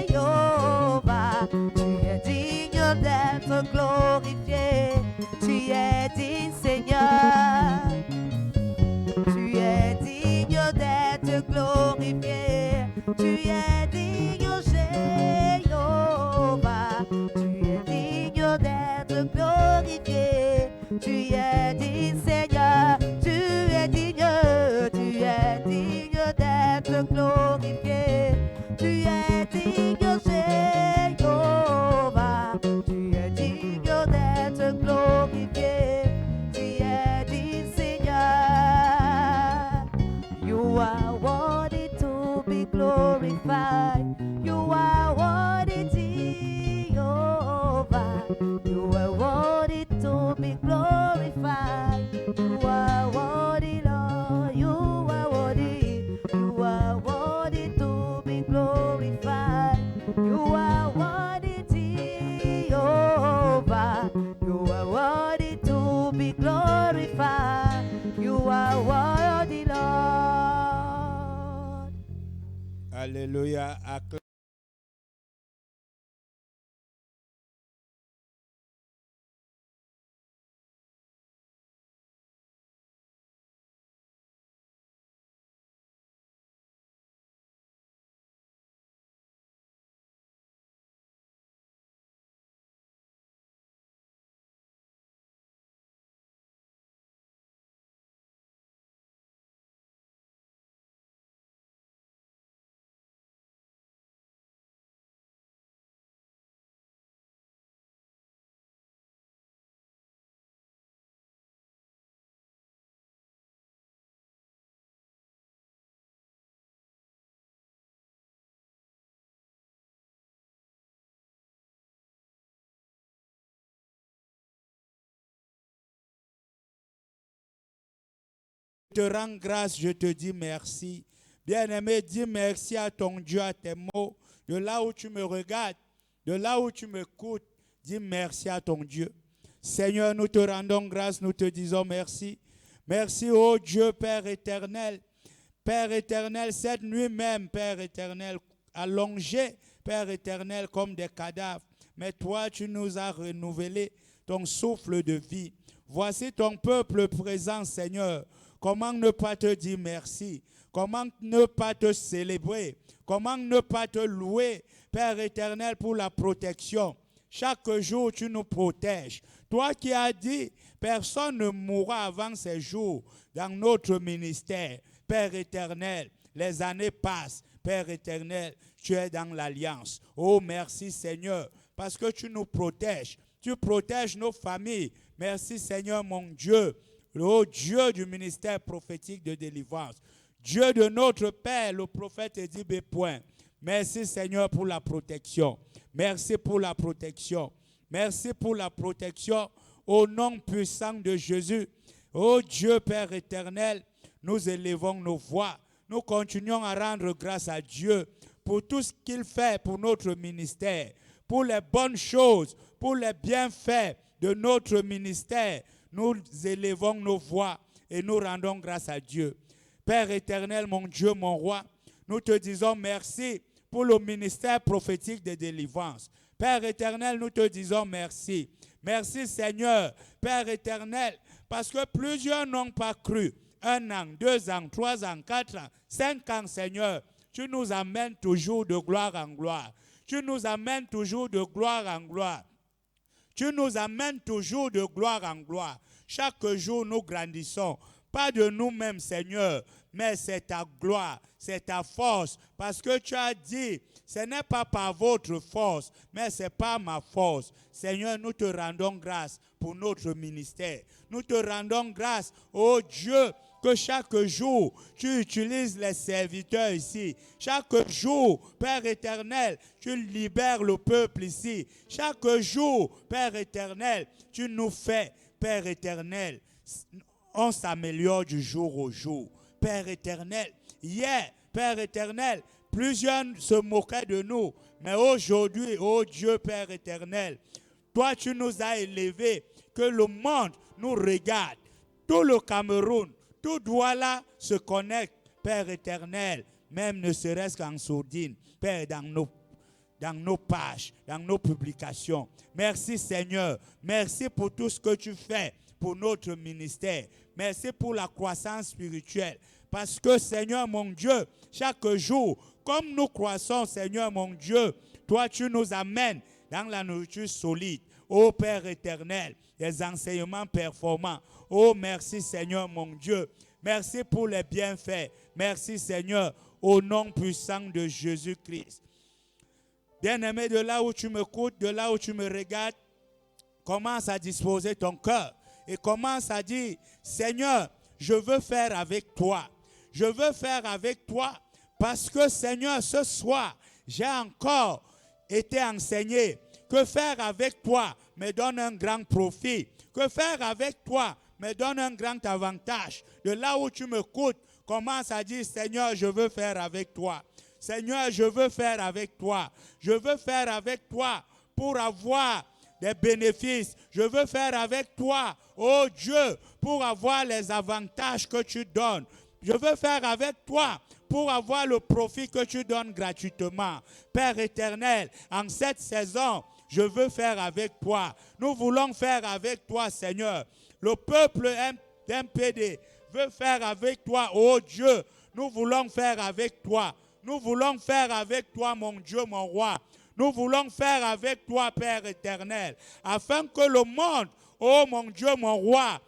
Jéhovah, tu es digne d'être glorifié, tu es digne Seigneur, tu es digne d'être glorifié, tu es digne Jéhovah, tu es digne d'être glorifié, tu es digne Seigneur, tu es digne d'être glorifié, tu es digne Jéhovah, tu es digne d'être glorifié, tu es digne Seigneur. You are worthy to be glorified, you are worthy Jehovah, you are worthy to be glorified, you are worthy Lord, you are worthy to be glorified, you are worthy Jehovah, you are worthy to be glorified, you are worthy Lord. Alléluia. Je te rends grâce, je te dis merci. Bien-aimé, dis merci à ton Dieu, à tes mots. De là où tu me regardes, de là où tu m'écoutes, dis merci à ton Dieu. Seigneur, nous te rendons grâce, nous te disons merci. Merci, ô Dieu, Père éternel. Père éternel, cette nuit même, Père éternel, allongé, Père éternel, comme des cadavres. Mais toi, tu nous as renouvelé ton souffle de vie. Voici ton peuple présent, Seigneur. Comment ne pas te dire merci? Comment ne pas te célébrer? Comment ne pas te louer, Père éternel, pour la protection? Chaque jour, tu nous protèges. Toi qui as dit, personne ne mourra avant ces jours dans notre ministère. Père éternel, les années passent. Père éternel, tu es dans l'alliance. Oh, merci Seigneur, parce que tu nous protèges. Tu protèges nos familles. Merci Seigneur, mon Dieu. Oh Dieu du ministère prophétique de délivrance. Dieu de notre Père, le prophète Eddy B. Merci Seigneur pour la protection. Merci pour la protection. Merci pour la protection au nom puissant de Jésus. Oh Dieu Père éternel, nous élevons nos voix. Nous continuons à rendre grâce à Dieu pour tout ce qu'il fait pour notre ministère, pour les bonnes choses, pour les bienfaits de notre ministère. Nous élevons nos voix et nous rendons grâce à Dieu. Père éternel, mon Dieu, mon roi, nous te disons merci pour le ministère prophétique de délivrance. Père éternel, nous te disons merci. Merci Seigneur, Père éternel, parce que plusieurs n'ont pas cru. 1 an, 2 ans, 3 ans, 4 ans, 5 ans, Seigneur. Tu nous amènes toujours de gloire en gloire. Tu nous amènes toujours de gloire en gloire. Tu nous amènes toujours de gloire en gloire. Chaque jour, nous grandissons. Pas de nous-mêmes, Seigneur, mais c'est ta gloire, c'est ta force. Parce que tu as dit, ce n'est pas par votre force, mais c'est par ma force. Seigneur, nous te rendons grâce pour notre ministère. Nous te rendons grâce, oh Dieu, que chaque jour, tu utilises les serviteurs ici. Chaque jour, Père éternel, tu libères le peuple ici. Chaque jour, Père éternel, tu nous fais, Père éternel, on s'améliore du jour au jour. Père éternel, hier, Père éternel, plusieurs se moquaient de nous. Mais aujourd'hui, ô Dieu Père éternel, toi tu nous as élevés, que le monde nous regarde. Tout le Cameroun, tout Douala se connecte, Père éternel, même ne serait-ce qu'en sourdine, Père, dans nos pages, dans nos publications. Merci Seigneur, merci pour tout ce que tu fais pour notre ministère. Merci pour la croissance spirituelle. Parce que Seigneur mon Dieu, chaque jour, comme nous croissons Seigneur mon Dieu, toi tu nous amènes dans la nourriture solide. Ô Père éternel, des enseignements performants. Oh merci Seigneur mon Dieu. Merci pour les bienfaits. Merci Seigneur, au nom puissant de Jésus-Christ. Bien-aimé, de là où tu m'écoutes, de là où tu me regardes, commence à disposer ton cœur et commence à dire, Seigneur, je veux faire avec toi. Je veux faire avec toi parce que Seigneur, ce soir, j'ai encore été enseigné que faire avec toi me donne un grand profit. Que faire avec toi me donne un grand avantage. De là où tu m'écoutes, commence à dire, Seigneur, je veux faire avec toi. Seigneur, je veux faire avec toi. Je veux faire avec toi pour avoir des bénéfices. Je veux faire avec toi, oh Dieu, pour avoir les avantages que tu donnes. Je veux faire avec toi pour avoir le profit que tu donnes gratuitement. Père éternel, en cette saison, je veux faire avec toi. Nous voulons faire avec toi, Seigneur. Le peuple MPD veut faire avec toi, oh Dieu. Nous voulons faire avec toi. Nous voulons faire avec toi, mon Dieu, mon roi. Nous voulons faire avec toi, Père éternel, afin que le monde, oh mon Dieu, mon roi,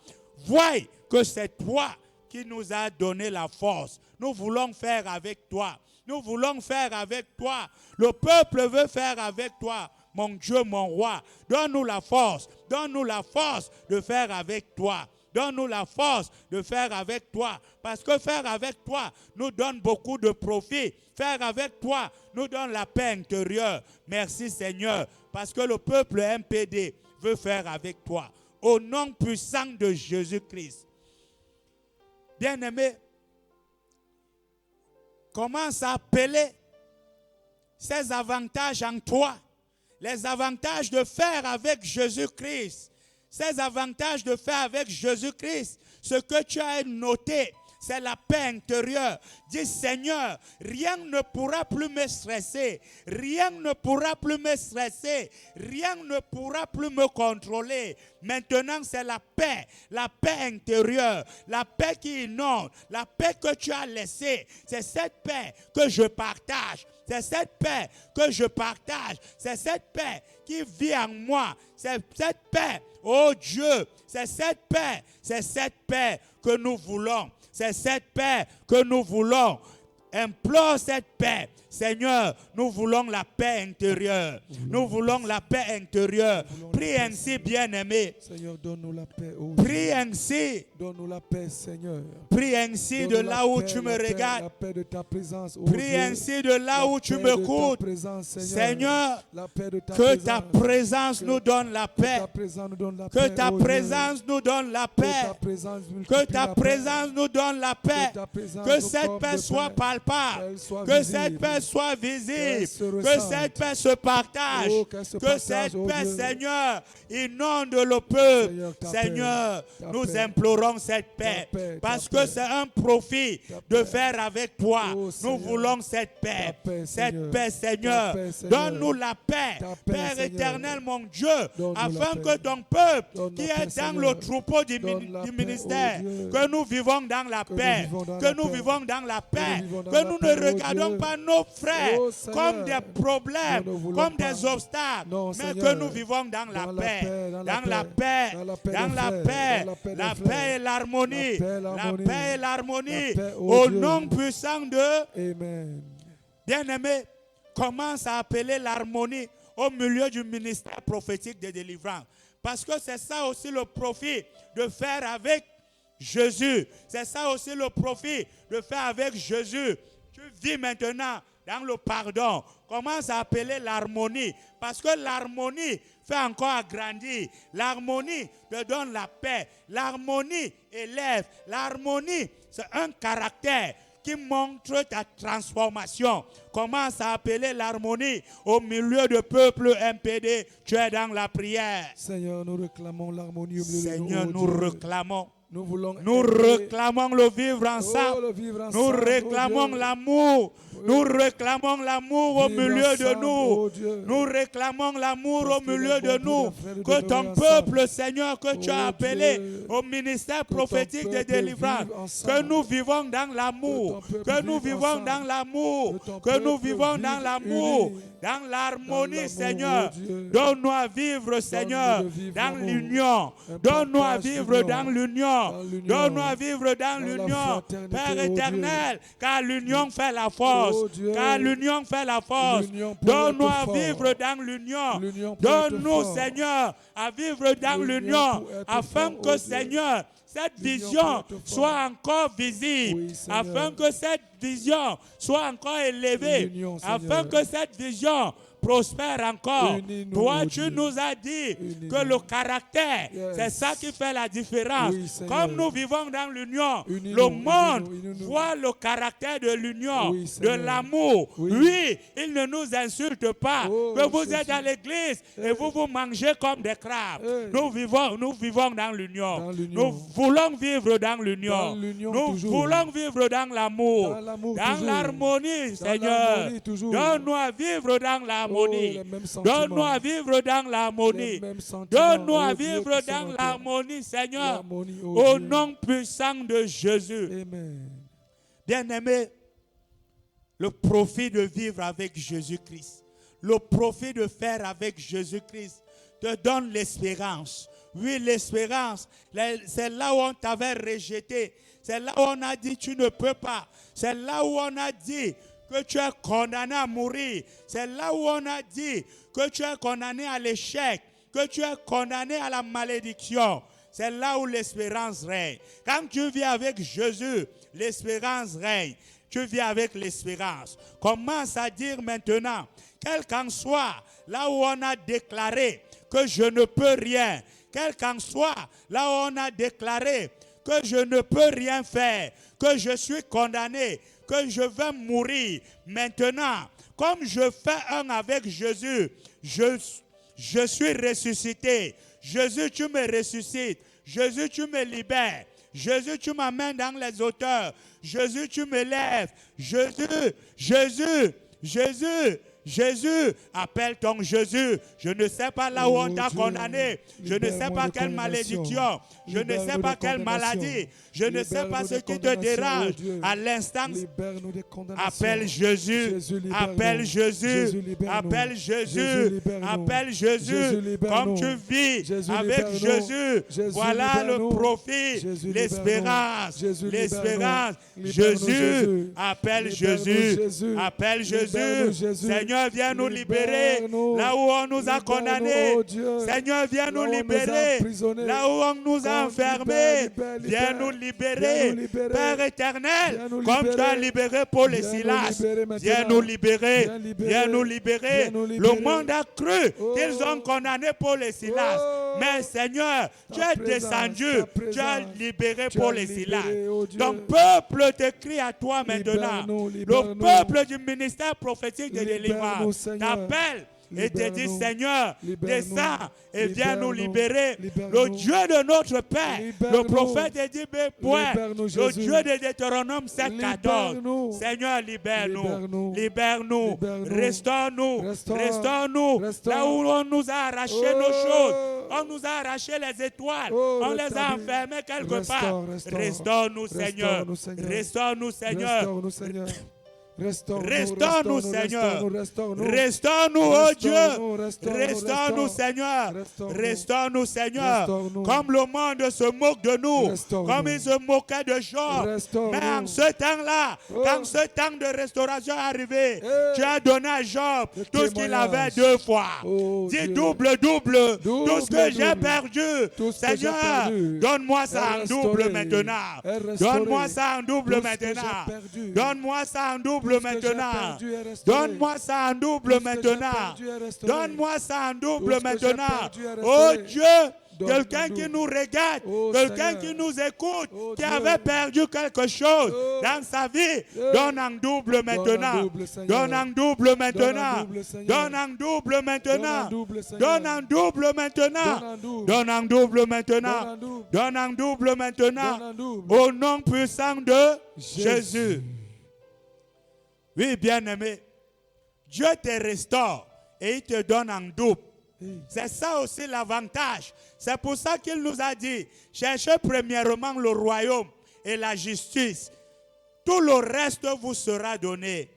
voie que c'est toi qui nous as donné la force. Nous voulons faire avec toi. Nous voulons faire avec toi. Le peuple veut faire avec toi, mon Dieu, mon roi. Donne-nous la force. Donne-nous la force de faire avec toi. Donne-nous la force de faire avec toi. Parce que faire avec toi nous donne beaucoup de profit. Faire avec toi nous donne la paix intérieure. Merci Seigneur. Parce que le peuple MPD veut faire avec toi. Au nom puissant de Jésus-Christ. Bien-aimé, commence à appeler ces avantages en toi. Les avantages de faire avec Jésus-Christ. Ces avantages de faire avec Jésus-Christ, ce que tu as noté, c'est la paix intérieure. Dis Seigneur, rien ne pourra plus me stresser, rien ne pourra plus me stresser, rien ne pourra plus me contrôler. Maintenant, c'est la paix intérieure, la paix qui inonde, la paix que tu as laissée. C'est cette paix que je partage. C'est cette paix que je partage. C'est cette paix qui vit en moi. C'est cette paix, oh Dieu, c'est cette paix que nous voulons. C'est cette paix que nous voulons. Implore cette paix. Seigneur, nous voulons la paix intérieure. Nous voulons la paix intérieure. Prie ainsi, bien-aimé. Seigneur, donne-nous la paix. Prie ainsi. Donne-nous la paix, Seigneur. Prie ainsi de là où tu me regardes. La paix de ta présence. Prie ainsi de là où tu m'écoutes. Seigneur, que ta présence nous donne la paix. Que ta présence nous donne la paix. Que ta présence nous donne la paix. Que cette paix soit palpable. Que cette paix soit visible. Que cette paix se partage. Que cette paix, Seigneur, inonde le peuple. Seigneur, nous implorons cette paix. Parce que c'est un profit de faire avec toi. Nous voulons cette paix. Cette paix, Seigneur. Donne-nous la paix. Père éternel, mon Dieu, afin que ton peuple qui est dans le troupeau du ministère, que nous vivons dans la paix. Que nous vivons dans la paix. Que nous ne regardons pas nos frères comme des problèmes, comme des obstacles, mais que nous vivons dans la paix. Dans la paix. Dans la paix. La paix et l'harmonie. La paix et l'harmonie. Au nom puissant de... Amen. Bien-aimé, commence à appeler l'harmonie au milieu du ministère prophétique de délivrance. Parce que c'est ça aussi le profit de faire avec Jésus. C'est ça aussi le profit de faire avec Jésus. Tu vis maintenant dans le pardon. Commence à appeler l'harmonie. Parce que l'harmonie fait encore agrandir. L'harmonie te donne la paix. L'harmonie élève. L'harmonie, c'est un caractère qui montre ta transformation. Commence à appeler l'harmonie au milieu de peuple impédé. Tu es dans la prière. Seigneur, nous réclamons l'harmonie au milieu de nous. Seigneur, oh nous Dieu. réclamons. Nous Réclamons le vivre ensemble. le vivre Nous ensemble, réclamons oh Dieu. l'amour. Nous réclamons l'amour au Vivre milieu de ensemble, nous. oh Dieu. Nous réclamons l'amour Parce au qu'il est milieu bon de pour nous. les frères de Que ton demeurer ensemble. peuple, Seigneur, que tu as Oh appelé Dieu. au ministère Que ton prophétique de peuple délivrance, vive ensemble. que nous vivons dans l'amour. Que ton peuple Que nous vive vivons ensemble. dans l'amour. Que ton Que nous peuple vivons dans vive l'amour. unis. Dans l'harmonie, l'amour, Seigneur. oh Dieu. Donne-nous à vivre, Seigneur, de vivre dans l'amour. l'union. Un Donne-nous à partage vivre d'union. dans l'union. Dans l'union. Donne-nous à vivre dans Dans la l'union. fraternité, Père oh éternel, car l'union fait la force. Oh Dieu. Car l'union fait la force. L'union pour Donne-nous être à fort. vivre dans l'union. L'union pour Donne-nous, être fort. Seigneur, à vivre dans L'union l'union, pour être afin fort, que, oh Dieu. Seigneur, cette L'union vision pour être fort. soit encore visible, Oui, Seigneur. afin que cette vision soit encore élevée, L'union, afin Seigneur. que cette vision prospère encore. Unis-nous, Toi, oh tu Dieu. nous as dit Unis-nous. que le caractère, Yes. c'est ça qui fait la différence. Oui, Seigneur. Comme nous vivons dans l'union, Unis-nous, le monde unis-nous. voit le caractère de l'union, Oui, de Seigneur. l'amour. Oui. Oui, il ne nous insulte pas. Oh, que vous Jésus. êtes à l'église et vous mangez comme des crabes. Hey. Nous vivons dans l'union. Dans l'union. Nous voulons vivre dans l'union. Dans l'union Nous toujours. voulons vivre dans l'amour. Dans l'amour Dans toujours. l'harmonie, Dans Seigneur. l'harmonie toujours. Donne-nous à vivre dans Oh, l'harmonie. les mêmes sentiments. Donne-nous à vivre dans l'harmonie. Les mêmes sentiments. Donne-nous à Oh Dieu, vivre qui sont dans en toi. l'harmonie, Seigneur. L'harmonie, oh Au Dieu. nom puissant de Jésus. Amen. Bien-aimé, le profit de vivre avec Jésus-Christ, le profit de faire avec Jésus-Christ te donne l'espérance. Oui, l'espérance, c'est là où on t'avait rejeté. C'est là où on a dit tu ne peux pas. C'est là où on a dit que tu es condamné à mourir. C'est là où on a dit que tu es condamné à l'échec, que tu es condamné à la malédiction. C'est là où l'espérance règne. Quand tu vis avec Jésus, l'espérance règne. Tu vis avec l'espérance. Commence à dire maintenant, quel qu'en soit là où on a déclaré que je ne peux rien, quel qu'en soit là où on a déclaré que je ne peux rien faire, que je suis condamné, que je vais mourir. Maintenant, comme je fais un avec Jésus, je suis ressuscité. Jésus, tu me ressuscites. Jésus, tu me libères. Jésus, tu m'amènes dans les hauteurs. Jésus, tu me lèves. Jésus, appelle ton Jésus. Je ne sais pas là où on t'a Dieu, condamné. Je ne sais libère-moi pas de quelle condamnation. malédiction. Je ne Libère-nous sais de pas quelle condamnation. maladie. Je ne sais pas Libère-nous ce de qui te condamnation, dérange. oh Dieu. À l'instant, Libère-nous des condamnations. appelle Jésus. Jésus, libère-nous. Appelle Jésus. Jésus, libère-nous. Appelle Jésus, Jésus. libère-nous. Appelle Jésus, Jésus. libère-nous. Comme tu vis Jésus, avec libère-nous. Jésus. Jésus, Voilà le libère-nous. profit. Jésus, L'espérance. libère-nous. Jésus, L'espérance. libère-nous. Jésus. Jésus. Appelle Libère-nous, Jésus. Jésus. Appelle Libère-nous, Jésus. Jésus. Seigneur, viens nous libérer. Libère-nous. Là où on nous a Libère-nous, condamnés. oh Dieu. Seigneur, viens Là nous où on nous a libérer. emprisonnés. Là où on nous a Oh, enfermés. libère, Viens libère. nous Viens libérer. nous libérer. Père éternel, Viens nous comme tu as libérer. libéré Paul et Viens nous Silas. libérer maintenant. Viens nous libérer. Viens libérer. Viens nous libérer. Viens nous Le libérer. monde a cru Oh. qu'ils ont condamné Paul et Silas. Oh. Mais Seigneur, tu Ta es présence, descendu. ta Tu as présence. libéré Tu as Paul et libéré, Silas. oh Dieu. Ton peuple te crie à toi maintenant. Libère-nous, Le libère-nous. peuple du ministère prophétique de Libère-nous, délivrance Seigneur. t'appelle. Et te dit, Libère-nous. Seigneur, Libère-nous. descends et viens nous Libère-nous. libérer. Le Libère-nous. Dieu de notre Père, le Libère-nous. prophète a dit, mais point. Libère-nous, Le Jésus. Dieu de Deutéronome 7,14. Libère-nous. Seigneur, libère-nous. Libère-nous. Libère-nous. Libère-nous. Restaure-nous. Restaure. Restaure-nous. Restaure. Là où on nous a arraché Oh. nos choses. On nous a arraché les étoiles. Oh, On le les a tamis. enfermés quelque Restaure, part. restaure. Restaure-nous, Seigneur. Restaure-nous, Seigneur. Restaure-nous, Seigneur. Restaure-nous, Seigneur. Restaure-nous, Restaure-nous, restaure-nous, Seigneur. restaure-nous, Restaure-nous, oh Dieu. Restaure-nous, restaure-nous, Restaure-nous, restaure. Seigneur. Restaure-nous. Restaure-nous, Seigneur. Restaure-nous. Comme le monde se moque de nous. Restaure-nous. Comme il se moquait de Job. Restaure-nous. Mais en ce temps-là, Oh. quand ce temps de restauration est arrivé, Eh. tu as donné à Job Le tout ce qu'il témoignage. avait 2 fois. Oh, Dis Dieu. double. Double, Tout ce que j'ai double. perdu. Tout ce que j'ai Seigneur, perdu. donne-moi ça en Est double restauré. maintenant. Est restauré. Donne-moi ça en double Tout ce que j'ai maintenant. perdu. Donne-moi ça en double Tout ce que j'ai maintenant. perdu est restauré. Donne-moi ça en double Tout ce que j'ai maintenant. perdu est restauré. Donne-moi ça en double Tout ce que j'ai maintenant. perdu est Oh restauré. Dieu, quelqu'un donne-nous. qui nous regarde, Oh, quelqu'un Seigneur. qui nous écoute, Oh, qui Dieu. avait perdu quelque chose Oh. dans sa vie, Dieu. donne en double maintenant. double, Seigneur. Donne en double maintenant. double, Seigneur. Donne en double maintenant. double, Seigneur. Donne en double maintenant. Donne en double. Donne en double maintenant. Donne en double. Donne en double maintenant. Donne en double. Au nom puissant de Jésus. Jésus. Oui, bien-aimé. Dieu te restaure et il te donne en double. Hey. C'est ça aussi l'avantage. C'est pour ça qu'il nous a dit, cherchez premièrement le royaume et la justice. Tout le reste vous sera donné.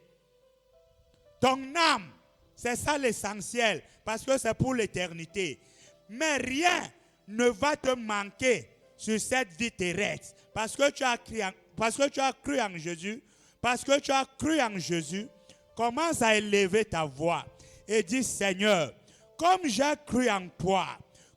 Ton âme, c'est ça l'essentiel, parce que c'est pour l'éternité. Mais rien ne va te manquer sur cette vie terrestre, parce que tu as cru en Jésus. Parce que tu as cru en Jésus, commence à élever ta voix et dis, Seigneur, comme j'ai cru en toi,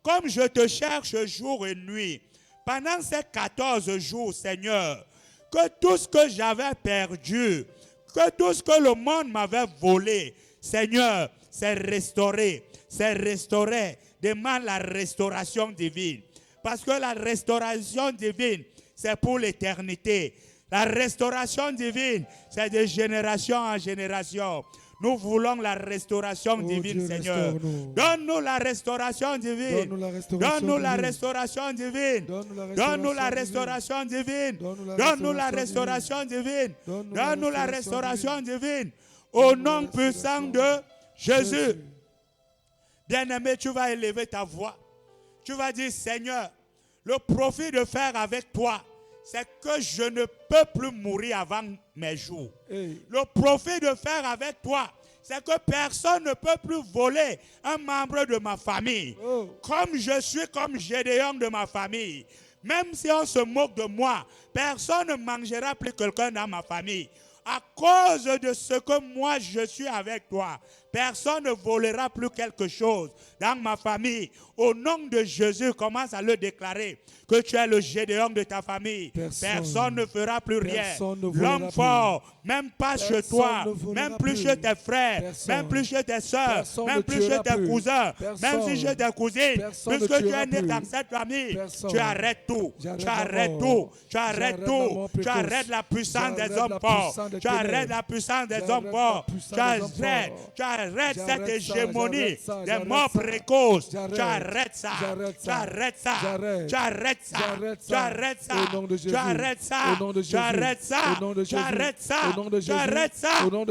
comme je te cherche jour et nuit, pendant ces 14 jours, Seigneur, que tout ce que j'avais perdu, que tout ce que le monde m'avait volé, Seigneur, c'est restauré. C'est restauré. Demande la restauration divine. Parce que la restauration divine, c'est pour l'éternité. La restauration divine, c'est de génération en génération. Nous voulons la restauration divine, Dieu, Seigneur. restaure-nous. Donne-nous la restauration divine. Donne-nous la restauration Donne-nous la divine. restauration divine. Donne-nous la Donne-nous la restauration restauration divine. Donne-nous la Donne-nous la restauration divine. Donne-nous la Donne-nous la restauration restauration divine. Au nom puissant de Jésus. Jésus. Bien-aimé, tu vas élever ta voix. Tu vas dire, Seigneur, le profit de faire avec toi, c'est que je ne peux plus mourir avant mes jours. Hey. Le profit de faire avec toi, c'est que personne ne peut plus voler un membre de ma famille. Oh. Comme je suis comme Gédéon de ma famille. Même si on se moque de moi, personne ne mangera plus quelqu'un dans ma famille. À cause de ce que moi je suis avec toi, personne ne volera plus quelque chose dans ma famille. Au nom de Jésus, commence à le déclarer que tu es le Gédéon de ta famille. Personne ne fera plus rien. L'homme fort, même pas chez toi, même plus chez tes frères, même plus chez tes soeurs, même plus chez tes cousins, même si chez tes cousines, puisque tu es né dans cette famille, tu arrêtes tout. Tu arrêtes tout. Tu arrêtes tout. Tu arrêtes la puissance des hommes forts. Tu arrêtes la puissance des hommes forts. Tu arrêtes cette hégémonie des morts précoces. Tu arrêtes ça. Tu arrêtes ça. Tu arrêtes ça. Tu arrêtes ça. Tu arrêtes ça. Tu arrêtes ça. Tu arrêtes ça. Tu arrêtes ça.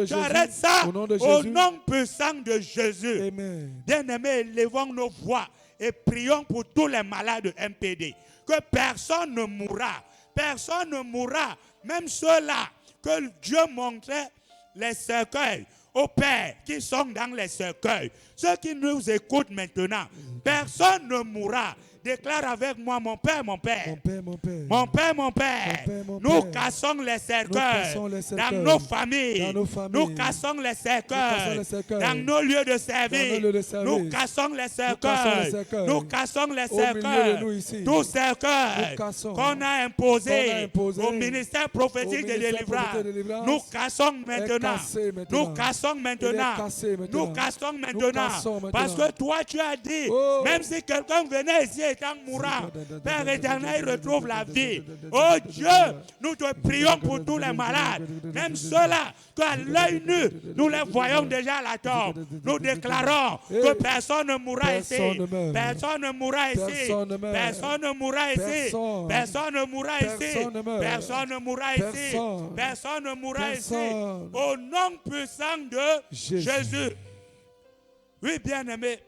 Tu arrêtes ça. Au nom puissant de Jésus. Amen. Bien-aimés, élevons nos voix et prions pour tous les malades de MPD. Que personne ne mourra. Personne ne mourra. Même ceux-là que Dieu montrait les cercueils aux pères qui sont dans les cercueils. Ceux qui nous écoutent maintenant, personne ne mourra. Déclare avec moi, mon Père, mon Père. Mon Père, mon Père. Mon Père, mon Père. Mon Père, mon Nous Père. cassons les cercueils cassons les cercueils dans nos familles. dans nos familles. Nous cassons les cercueils les cercueils dans nos lieux de dans service. nos lieux de service. Nous cassons les cassons les cercueils. cercueils. Nous cassons les Au milieu de cercueils. nous ici. Tous cercueils Nous cassons. qu'on a imposés imposés au ministère prophétique de au ministère délivrance. prophétique de délivrance. Nous cassons maintenant. cassé maintenant. Nous cassons maintenant. cassé maintenant. Nous cassons Nous maintenant. cassons maintenant. Parce que toi, tu as dit, Oh. même si quelqu'un venait ici étant mourant, Père éternel, il retrouve la vie. Oh Dieu, nous te prions pour tous les malades, même ceux-là qu'à l'œil nu, nous les voyons déjà à la tombe. Nous déclarons que personne ne mourra ici. Personne ne meurt. Personne ne mourra ici. Personne ne meurt. Personne ne mourra ici. Personne. Personne ne mourra ici. Personne ne meurt. Personne ne mourra ici. Personne. Personne ne mourra ici. Personne. Au nom puissant de Jésus. Jésus. Oui, bien-aimé.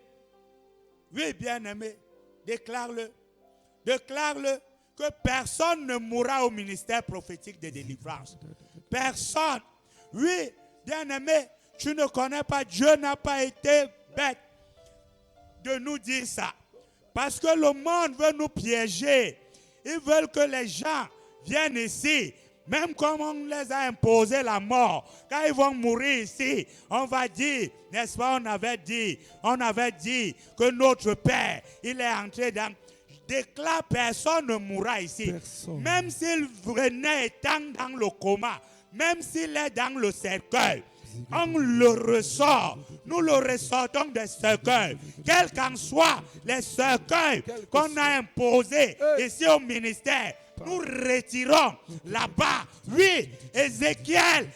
Oui, bien-aimé. Déclare-le. Déclare-le que personne ne mourra au ministère prophétique de délivrance. Personne. Oui, bien-aimé, tu ne connais pas, Dieu n'a pas été bête de nous dire ça. Parce que le monde veut nous piéger. Ils veulent que les gens viennent ici. Même comme on les a imposé la mort, quand ils vont mourir ici, on va dire, n'est-ce pas, on avait dit que notre Père, il est entré dans... Déclare, personne ne mourra ici. Personne. Même s'il venait étant dans le coma, même s'il est dans le cercueil, on le ressort. Nous le ressortons des cercueils. Quels qu'en soient les cercueils qu'on a imposés ici au ministère, nous retirons là-bas. Oui, Ézéchiel,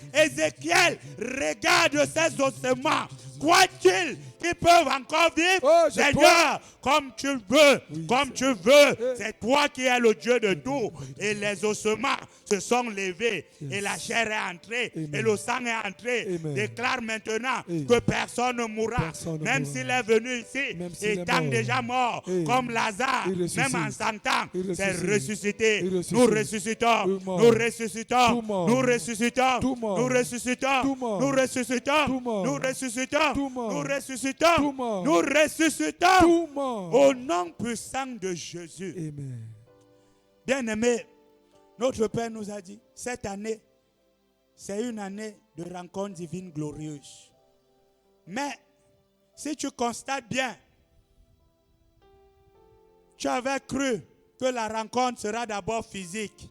regarde ces ossements. Croit-il qu'ils peuvent encore vivre? Seigneur, comme tu veux, comme tu veux. C'est toi qui es le Dieu de tout. Et les ossements se sont levés. Et la chair est entrée. Et le sang est entré. Déclare maintenant que personne ne mourra. Même s'il est venu ici, étant déjà mort, comme Lazare, même en 100 ans, c'est ressuscité. Nous ressuscitons. Nous ressuscitons. Nous ressuscitons. Nous ressuscitons. Nous ressuscitons. Nous ressuscitons. Nous ressuscitons. Nous ressuscitons. Au nom puissant de Jésus. Amen. Bien-aimé, notre Père nous a dit, cette année, c'est une année de rencontre divine glorieuse. Mais, si tu constates bien, tu avais cru que la rencontre sera d'abord physique.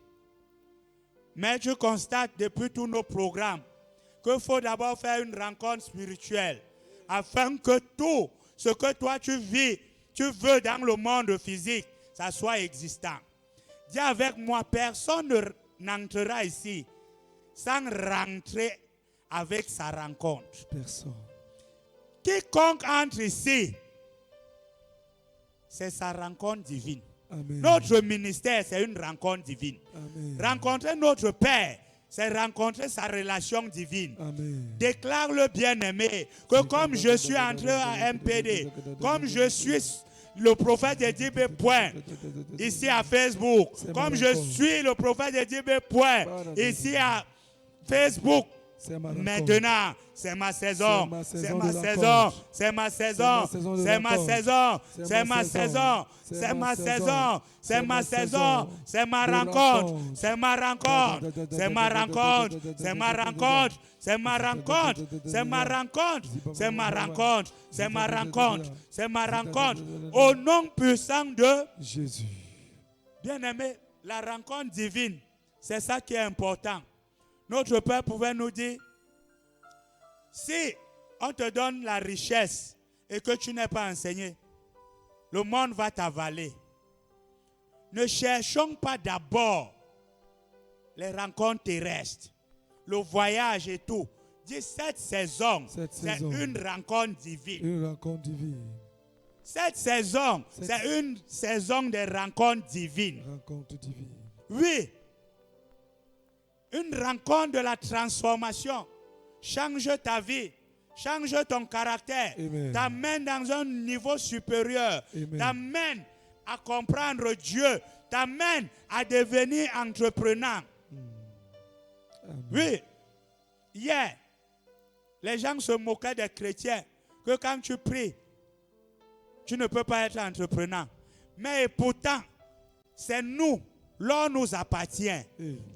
Mais tu constates depuis tous nos programmes qu'il faut d'abord faire une rencontre spirituelle afin que tout ce que toi tu vis, tu veux dans le monde physique, ça soit existant. Dis avec moi, personne n'entrera ici sans rentrer avec sa rencontre. Personne. Quiconque entre ici, c'est sa rencontre divine. Amen. Notre ministère, c'est une rencontre divine. Amen. Rencontrer notre Père, c'est rencontrer sa relation divine. Amen. Déclare-le bien-aimé que comme je suis entré à MPD, comme je suis le prophète de Dibé Point ici à Facebook, comme je suis le prophète de Dibé Point ici à Facebook, maintenant, c'est ma saison, c'est ma saison, c'est ma saison, c'est ma saison, c'est ma saison, c'est ma saison, c'est ma saison, c'est ma rencontre, c'est ma rencontre, c'est ma rencontre, c'est ma rencontre, c'est ma rencontre, c'est ma rencontre, c'est ma rencontre, c'est ma rencontre, c'est ma rencontre, au nom puissant de Jésus. Bien-aimé, la rencontre divine, c'est ça qui est important. Notre Père pouvait nous dire, si on te donne la richesse et que tu n'es pas enseigné, le monde va t'avaler. Ne cherchons pas d'abord les rencontres terrestres, le voyage et tout. Dis cette saison, c'est une rencontre divine. Une rencontre divine. Cette saison, c'est une saison de rencontres divines. Rencontre divine. Oui. Une rencontre de la transformation change ta vie, change ton caractère, t'amène dans un niveau supérieur, t'amène à comprendre Dieu, t'amène à devenir entrepreneur. Oui, hier, les gens se moquaient des chrétiens que quand tu pries, tu ne peux pas être entrepreneur. Mais pourtant, c'est nous. L'or nous appartient.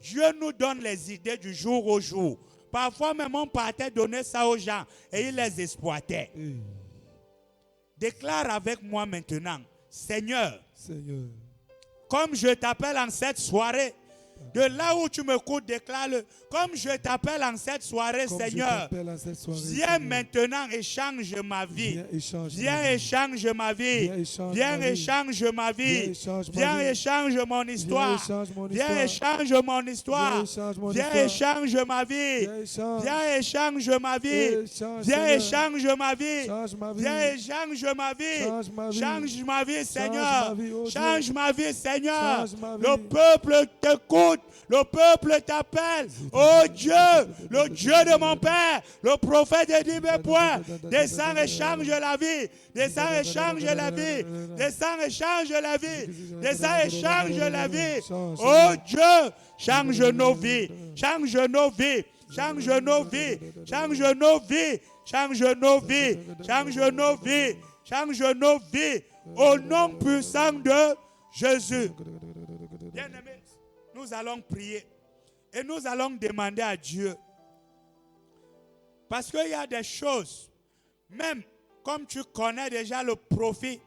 Dieu nous donne les idées du jour au jour. Parfois même on partait donner ça aux gens et ils les exploitaient. Déclare avec moi maintenant, Seigneur, comme je t'appelle en cette soirée, de là où tu m'écoutes, déclare-le. Comme je t'appelle en cette soirée, Seigneur, viens maintenant et change ma vie. Viens et change ma vie. Viens et change ma vie. Viens et change mon histoire. Viens et change mon histoire. Viens et change ma vie. Viens et change ma vie. Viens et change ma vie. Viens et change ma vie. Change ma vie, Seigneur. Change ma vie, Seigneur. Le peuple t'écoute. Le peuple t'appelle. Oh Dieu, le Dieu de mon Père, le prophète de Dibé Point, descends et change la vie. Descends et change la vie. Descends et change la vie. Descends et change la vie. Oh Dieu, change nos vies. Change nos vies. Change nos vies. Change nos vies. Change nos vies. Change nos vies. Change nos vies. Au nom puissant de Jésus. Bien-aimés, nous allons prier et nous allons demander à Dieu. Parce qu'il y a des choses, même comme tu connais déjà le profit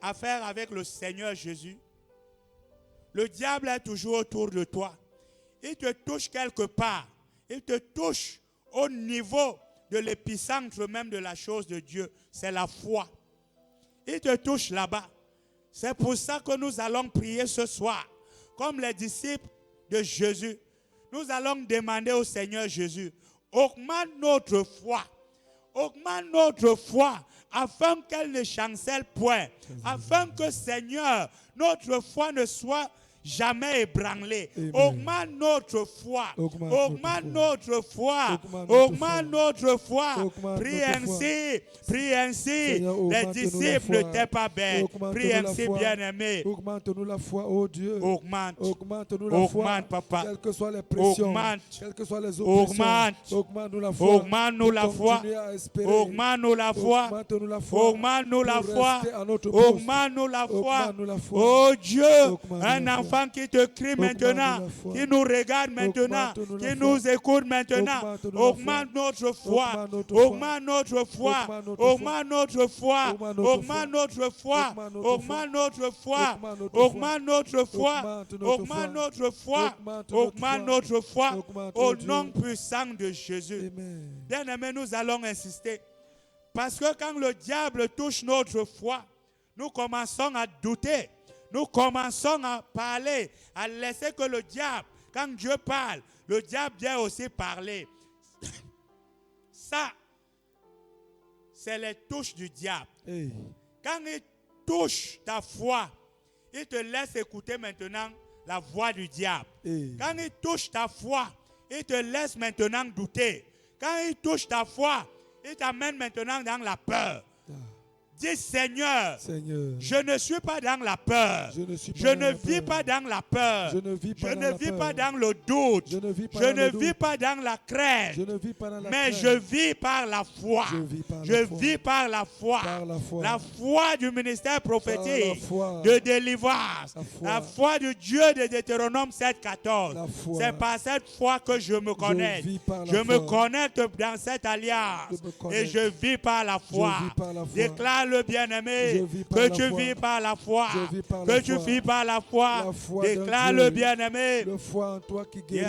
à faire avec le Seigneur Jésus, le diable est toujours autour de toi. Il te touche quelque part. Il te touche au niveau de l'épicentre même de la chose de Dieu, c'est la foi. Il te touche là-bas. C'est pour ça que nous allons prier ce soir, comme les disciples de Jésus. Nous allons demander au Seigneur Jésus, augmente notre foi. Augmente notre foi afin qu'elle ne chancelle point. Afin que, Seigneur, notre foi ne soit jamais ébranlée. Augmente notre foi. Augmente notre foi. Augmente notre foi. Prie ainsi. Prie ainsi. Les disciples n'étaient pas bêtes. Prie ainsi, bien-aimé. Augmente-nous la foi, oh Dieu. Augmente. Augmente-nous la foi. Augmente, papa. Quelles que soient les pressions. Augmente. Quelles que soient les oppressions. Augmente. Augmente-nous la foi. Augmente-nous la foi. Augmente-nous la foi. Augmente-nous la foi. Augmente-nous la Pour foi. rester à notre poste. Augmente-nous la foi. Augmente-nous la foi. Oh Dieu, Augmente-nous un la foi. enfant qui te crie maintenant, Augmente-nous la foi. qui nous regarde maintenant, Augmente-nous la qui foi. nous écoute maintenant. Augmente-nous la Augmente notre foi. Augmente notre foi. Augmente notre foi. Augmente notre foi. Augmente notre foi. Augmente notre foi. Augmente notre foi. Augmente notre foi. Augmente notre foi. Augmente notre foi. Augmente notre foi. Augmente, Au oh Dieu. nom puissant de Jésus. Amen. Bien-aimés, nous allons insister. Parce que quand le diable touche notre foi, nous commençons à douter. Nous commençons à parler, à laisser que le diable, quand Dieu parle, le diable vient aussi parler. Ça, c'est les touches du diable. Hey. Quand il touche ta foi, il te laisse écouter maintenant la voix du diable. Hey. Quand il touche ta foi, il te laisse maintenant douter. Quand il touche ta foi, il t'amène maintenant dans la peur. Dis Seigneur, Seigneur, je ne suis pas dans la peur. je ne suis pas Je dans ne la vis peur. pas dans la peur. Je ne vis Je pas dans ne la vis peur. pas dans le doute. Je ne vis pas Je dans ne le vis doute. pas dans la crainte. Je ne vis pas dans la Mais crainte. je vis par la foi. Je vis par la Je foi. vis par la foi. Par la foi. La foi du ministère prophétique Par la foi. de délivrance. La foi. La foi du Dieu de Deutéronome 7,14. La foi. C'est par cette foi que je me connecte. vis par la Je me foi. connecte dans cette alliance. Je me Et connecte. je vis par la foi. vis par la foi. Déclare le bien-aimé Je vis par que la tu foi. vis par la foi. Je vis par Que la tu foi. vis par la foi. La foi Déclare d'un le Dieu. bien-aimé. La foi en toi qui guérit.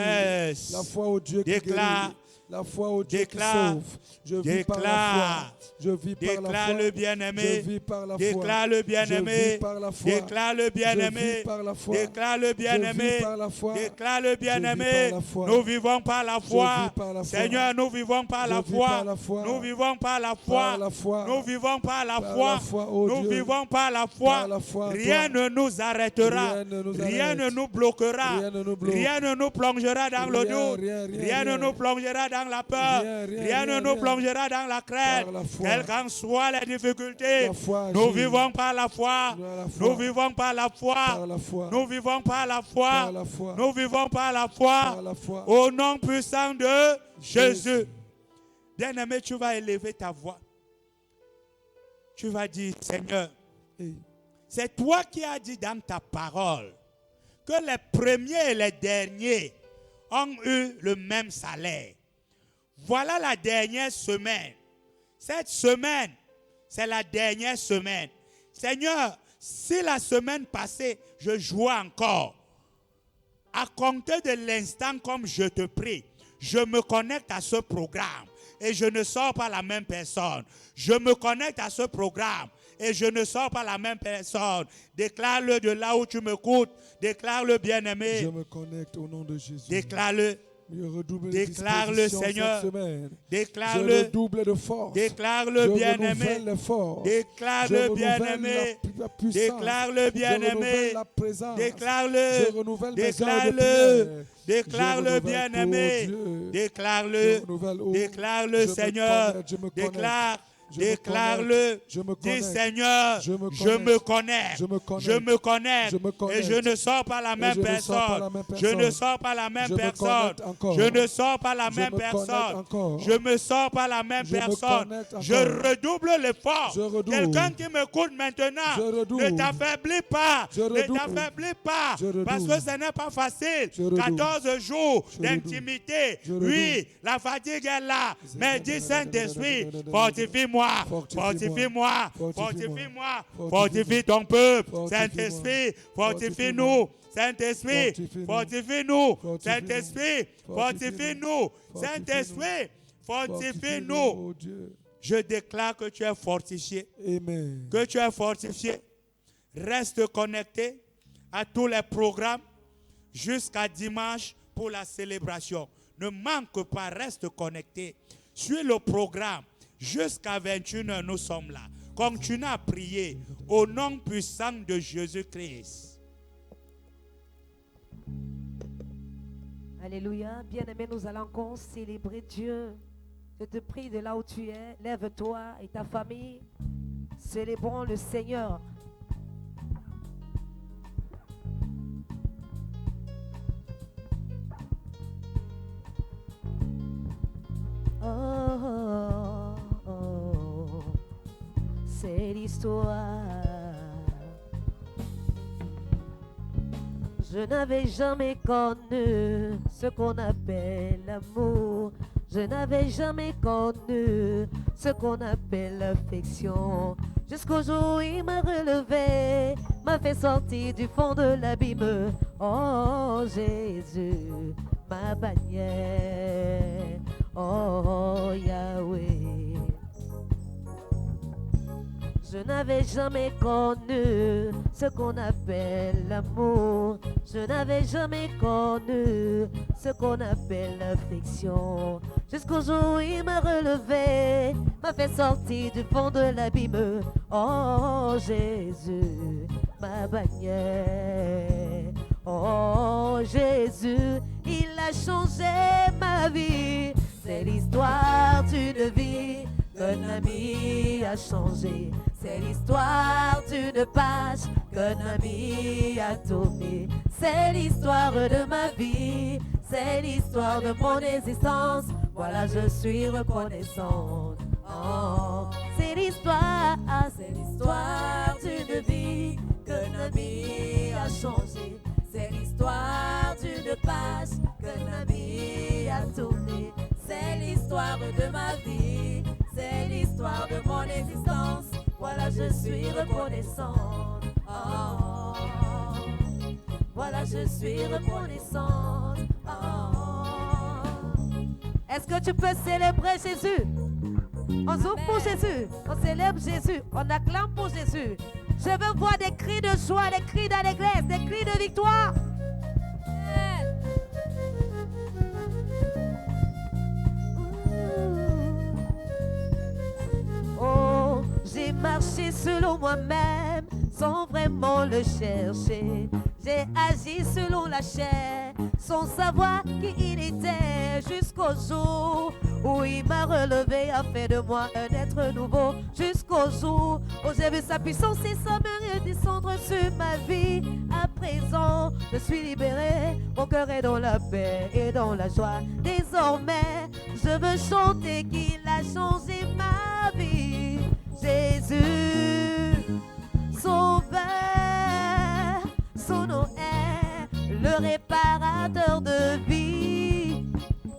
Yes. La foi au Dieu qui Déclare. guérit. La foi au Dieu Déclare. qui sauve. Je vis par la Déclare. foi. Je vis par la Déclare foi. le bien-aimé. Je vis par la foi. Déclare le Je bien-aimé. vis par la foi. Déclare le Je bien-aimé. vis par la foi. Déclare le Je bien-aimé. vis par la foi. Déclare le bien-aimé. Je vis par la foi. Nous vivons par la foi. vis par la foi. Seigneur, nous vivons par Je la vis foi. par la foi. Nous vivons par la foi. Par la foi. Nous vivons par la Par foi. la foi, oh Nous Dieu. vivons par la foi. Par la foi en Rien toi. ne nous arrêtera. Rien ne nous Rien arrête. ne nous bloquera. Rien ne nous bloque. Rien ne nous plongera dans le Rien, doute. rien, Rien ne rien. nous plongera dans la peur. Rien, ne rien, nous rien. plongera dans la crainte. Par la foi. Quelles qu'en soient les difficultés, La foi nous agit. vivons par la foi. Par la foi. Nous vivons par la foi. Par la foi. Nous vivons par la foi. Par la foi. Nous vivons par la foi. Par la foi. Au nom puissant de Jésus. Bien-aimé, tu vas élever ta voix. Tu vas dire, Seigneur, Hey. c'est toi qui as dit dans ta parole que les premiers et les derniers ont eu le même salaire. Voilà la dernière semaine. Cette semaine, c'est la dernière semaine. Seigneur, si la semaine passée, je jouais encore, à compter de l'instant comme je te prie, je me connecte à ce programme et je ne sors pas la même personne. Je me connecte à ce programme et je ne sors pas la même personne. Déclare-le de là où tu m'écoutes. Déclare-le, bien-aimé. Je me connecte au nom de Jésus. Déclare-le. Je redouble de Déclare-le, disposition Seigneur. cette semaine. Je Déclare-le. redouble de force. Déclare-le, Je bien-aimé. renouvelle l'effort. Je Déclare-le, renouvelle bien-aimé. la puissance. Déclare-le, Je bien-aimé. renouvelle la présence. Déclare-le. Je renouvelle mes heures de Déclare-le. prière. Déclare-le, Je renouvelle, bien-aimé. oh Dieu. Déclare-le. Je renouvelle, oh. Déclare-le, Je me Seigneur. connecte, je me connecte. Déclare. Je me Déclare-le. Je me Dis, connecte. Seigneur, Je me je me connecte. Je me connecte. Je me connecte. Je me connecte. Et je ne sors pas la même je ne sors pas personne. la même Je ne personne. sors pas la même Je me personne. connecte encore. Je ne sors pas la Je même me connecte personne. encore. Je me sors pas la même Je me personne. connecte encore. Je redouble l'effort. Je redouble. Quelqu'un qui m'écoute maintenant, Je redouble. ne t'affaiblis pas. Je Ne redouble. t'affaiblis pas. Je redouble. Parce que ce n'est pas facile. Je redouble. 14 jours Je redouble. d'intimité. Je redouble. Oui, la fatigue est là. Mais dis Saint-Esprit, fortifie-moi. Fortifie-moi. Fortifie-moi. Fortifie ton peuple. Saint-Esprit, fortifie-nous. Saint-Esprit, fortifie-nous. Saint-Esprit, fortifie-nous. Saint-Esprit, Fortifie-nous. Fortifie-nous, ô Dieu. Je déclare que tu es fortifié. Amen. Que tu es fortifié. Reste connecté à tous les programmes jusqu'à dimanche pour la célébration. Ne manque pas, reste connecté. Suis le programme. Jusqu'à 21h, nous sommes là. Continue à prier au nom puissant de Jésus-Christ. Alléluia. Bien-aimé, nous allons encore célébrer Dieu. Je te prie de là où tu es, lève-toi et ta famille. Célébrons le Seigneur. Oh, oh, oh, c'est l'histoire. Je n'avais jamais connu ce qu'on appelle l'amour. Je n'avais jamais connu ce qu'on appelle l'affection. Jusqu'au jour où il m'a relevé, m'a fait sortir du fond de l'abîme. Oh Jésus, ma bannière. Oh Yahweh. Je n'avais jamais connu ce qu'on appelle l'amour. Je n'avais jamais connu ce qu'on appelle l'affection. Jusqu'au jour où il m'a relevé, m'a fait sortir du fond de l'abîme. Oh Jésus, ma bannière. Oh Jésus, il a changé ma vie. C'est l'histoire d'une vie qu'un ami a changé. C'est l'histoire d'une page qu'un ami a tournée. C'est l'histoire de ma vie. C'est l'histoire de mon existence. Voilà, je suis reconnaissante. Oh, c'est l'histoire d'une vie qu'un ami a changé. C'est l'histoire d'une page qu'un ami a tournée. C'est l'histoire de ma vie. C'est l'histoire de mon existence. Voilà, je suis reconnaissante. Oh, voilà, je suis reconnaissante. Oh. Est-ce que tu peux célébrer Jésus? On s'ouvre pour Jésus. On célèbre Jésus. On acclame pour Jésus. Je veux voir des cris de joie, des cris d'allégresse, des cris de victoire. Oh, j'ai marché selon moi-même sans vraiment le chercher. J'ai agi selon la chair sans savoir qui il était, jusqu'au jour où il m'a relevé, a fait de moi un être nouveau. Jusqu'au jour où j'ai vu sa puissance et sa main descendre sur ma vie. À présent, je suis libéré, mon cœur est dans la paix et dans la joie. Désormais, je veux chanter qu'il a changé ma vie. Jésus, Sauveur, son nom est le réparateur de vie.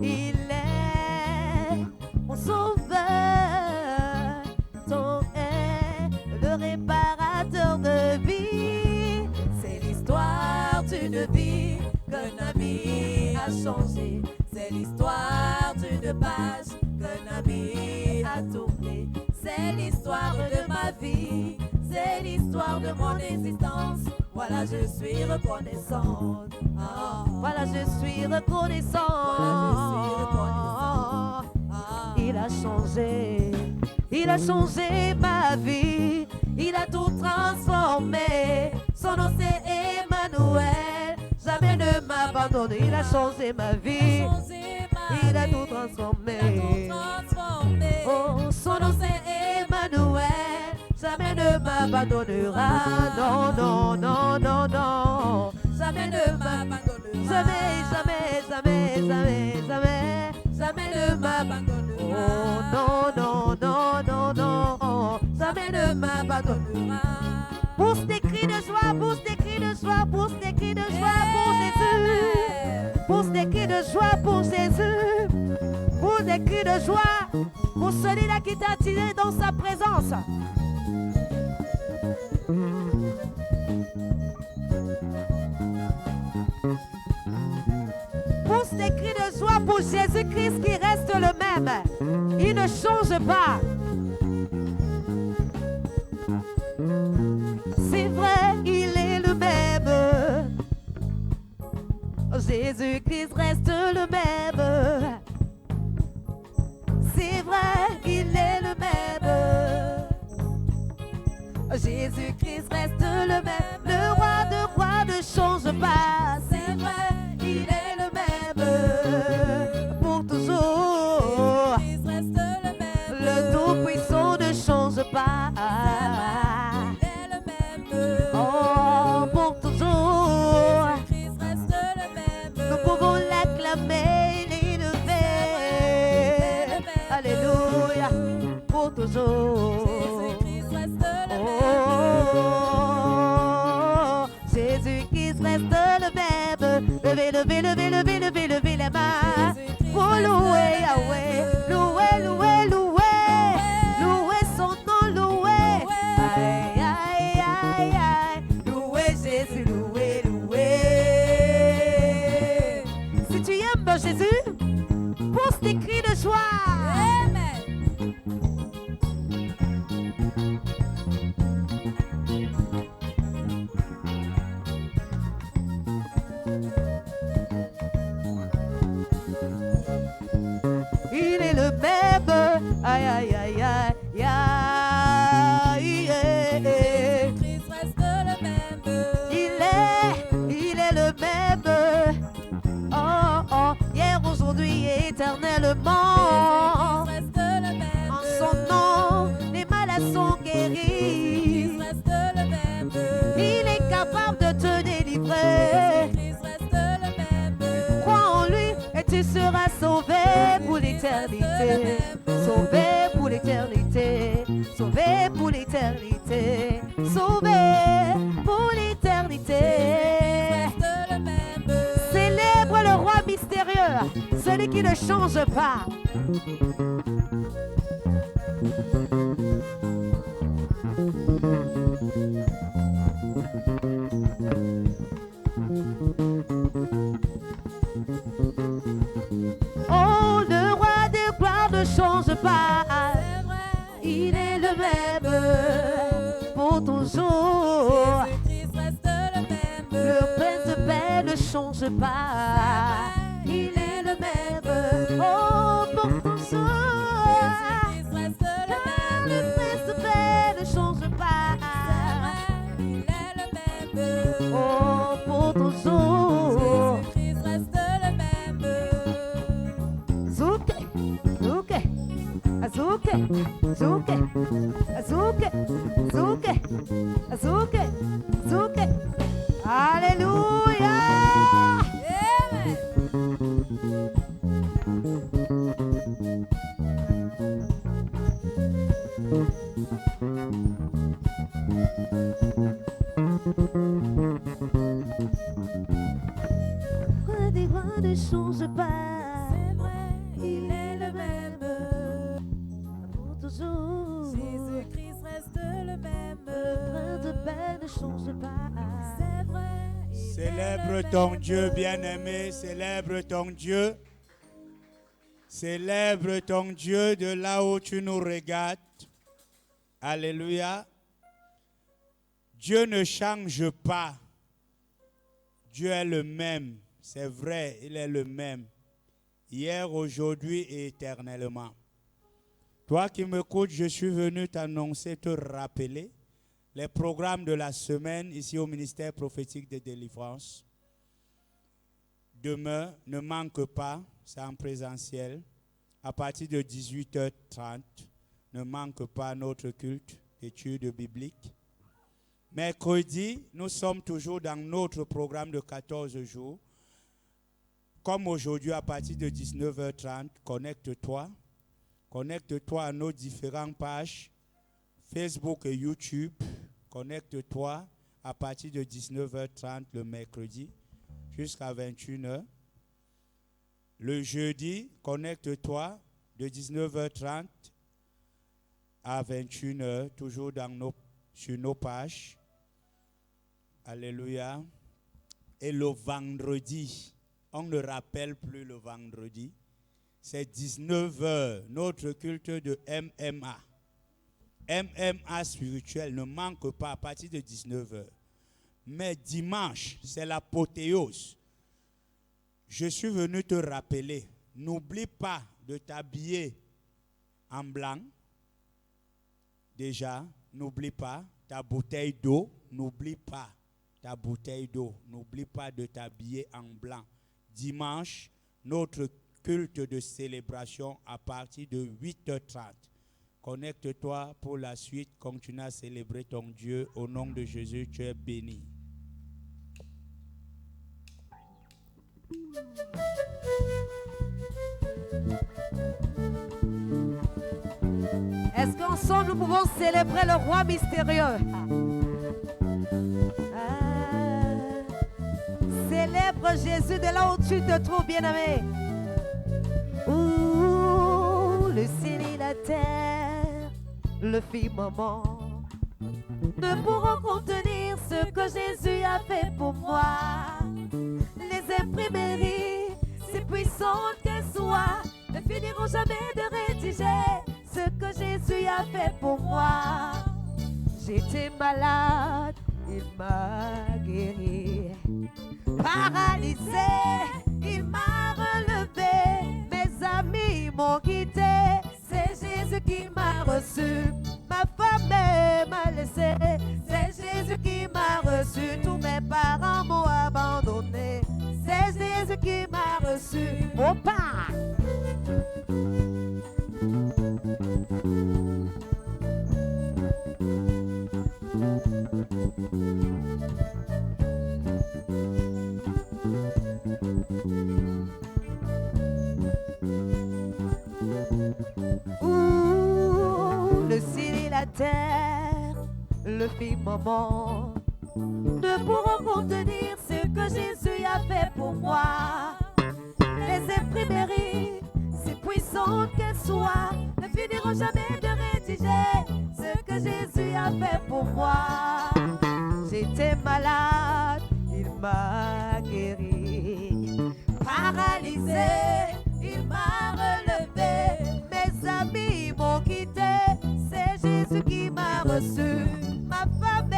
Il est mon sauveur, son est le réparateur de vie. C'est l'histoire d'une vie qu'un ami a changé. C'est l'histoire d'une page qu'un ami a tournée. C'est l'histoire de ma vie. C'est l'histoire de mon existence. Voilà, je suis reconnaissante. Oh. Voilà, je suis reconnaissante. Voilà, je suis reconnaissante. Oh. Il a changé ma vie. Il a tout transformé. Son nom c'est Emmanuel. Jamais ne m'abandonne. Il a changé ma vie. Il a tout transformé. Oh, son nom c'est Emmanuel. Jamais ne m'abandonnera. Non, non, non, non, non. Jamais ne m'abandonnera. Jamais, jamais, jamais, jamais, jamais. Jamais ne m'abandonnera. Oh, non, non, non, non, non. Jamais ne m'abandonnera. Pousse des cris de joie, pousse des cris de joie, pousse des cris de joie pour Jésus. Pousse des cris de joie pour Jésus. Pousse des cris de joie pour celui-là qui t'a attiré dans sa présence. Pousse des cris de joie pour Jésus-Christ qui reste le même. même. Il ne change pas. C'est vrai, il est le même. Jésus-Christ reste le même. C'est vrai, il est le même. Jésus-Christ reste le même. Le roi de rois ne change pas. C'est vrai, il est le même. Pour toujours. Jésus-Christ reste le même. Le Tout-Puissant ne change pas. Il est le même. Oh, pour toujours. Jésus-Christ reste le même. Nous pouvons l'acclamer, l'élever. Alléluia, pour toujours. Jésus-Christ reste le même. Oh, Jésus-Christ reste le même. Levez, levez, levez, levez, levez, levez les mains. Pour louer Yahweh. Louer, louer, louer. Louer son nom, louer. Aïe, aïe, aïe, aïe. Louer Jésus, louer, louer. Si tu aimes Jésus, pousse tes cris de joie. Amen. Il est le même. Aïe, aïe, aïe, aïe, aïe, aïe. Jésus-Christ reste le même. Il est le même. Oh, oh, hier, aujourd'hui et éternellement. Jésus-Christ reste le même. En son nom, les malades sont guéris. Jésus-Christ reste le même. Il est capable de te délivrer. Jésus-Christ reste le même. Crois en lui et tu seras sauvé pour l'éternité. Sauvé pour l'éternité. Sauvé pour l'éternité. Sauvé pour l'éternité. Reste le même. Célèbre le roi mystérieux, celui qui ne change pas. Oh, le roi des gloires ne change pas. C'est vrai. Il est le même pour toujours. Jésus-Christ reste le même. Le prince de paix ne change pas. Il est le même. Oh, pour toujours. Jésus-Christ reste le Le même. prince de paix ne change pas. Il est le même. Oh, pour toujours. Jésus-Christ reste le même. Zouke, zouke, azouke, zouke, azouke, zouke, azouke, zouke. Alléluia. Amen. Roi des rois ne change pas. C'est vrai, il est le même. Pour toujours. Jésus-Christ reste le même. Le prince de paix ne change pas. C'est vrai, il est Célèbre le ton même. Dieu bien-aimé, célèbre ton Dieu. Célèbre ton Dieu de là où tu nous regardes. Alléluia. Dieu ne change pas. Dieu est le même. C'est vrai, il est le même. Hier, aujourd'hui et éternellement. Toi qui m'écoutes, je suis venu t'annoncer, te rappeler les programmes de la semaine ici au ministère prophétique de délivrance. Demain, ne manque pas, c'est en présentiel. À partir de 18h30, ne manque pas notre culte d'études bibliques. Mercredi, nous sommes toujours dans notre programme de 14 jours. Comme aujourd'hui, à partir de 19h30, connecte-toi. Connecte-toi à nos différentes pages, Facebook et YouTube. Connecte-toi à partir de 19h30 le mercredi jusqu'à 21h. Le jeudi, connecte-toi de 19h30 à 21h, toujours sur nos pages. Alléluia. Et le vendredi, on ne rappelle plus le vendredi. c'est 19h, notre culte de MMA. MMA spirituel ne manque pas à partir de 19h. Mais dimanche, c'est l'apothéose. Je suis venu te rappeler, n'oublie pas de t'habiller en blanc. Déjà, n'oublie pas ta bouteille d'eau. N'oublie pas ta bouteille d'eau. N'oublie pas de t'habiller en blanc. Dimanche, notre culte de célébration à partir de 8h30. Connecte-toi pour la suite. Continue à célébrer ton Dieu. Au nom de Jésus, tu es béni. Est-ce qu'ensemble nous pouvons célébrer le roi mystérieux? Célèbre Jésus de là où tu te trouves, bien-aimé. Ouh, le ciel et la terre, le firmament ne pourront contenir ce que Jésus a fait pour moi. Les imprimeries, si puissantes qu'elles soient, ne finiront jamais de rédiger ce que Jésus a fait pour moi. J'étais malade, il m'a guéri. Paralysé, il m'a relevé. Mes amis m'ont quitté, c'est Jésus qui m'a reçu. Ma femme m'a laissé, c'est Jésus qui m'a reçu. Tous mes parents m'ont abandonné, c'est Jésus qui m'a reçu. Opa! Ouh, le ciel et la terre, le firmament ne pourront contenir ce que Jésus a fait pour moi. Les imprimeries, si puissantes qu'elles soient, ne finiront jamais de rédiger ce que Jésus a fait pour moi. J'étais malade, il m'a guéri. Paralysé, il m'a relevé. Mes amis m'ont quitté, c'est Jésus qui m'a reçu. Ma femme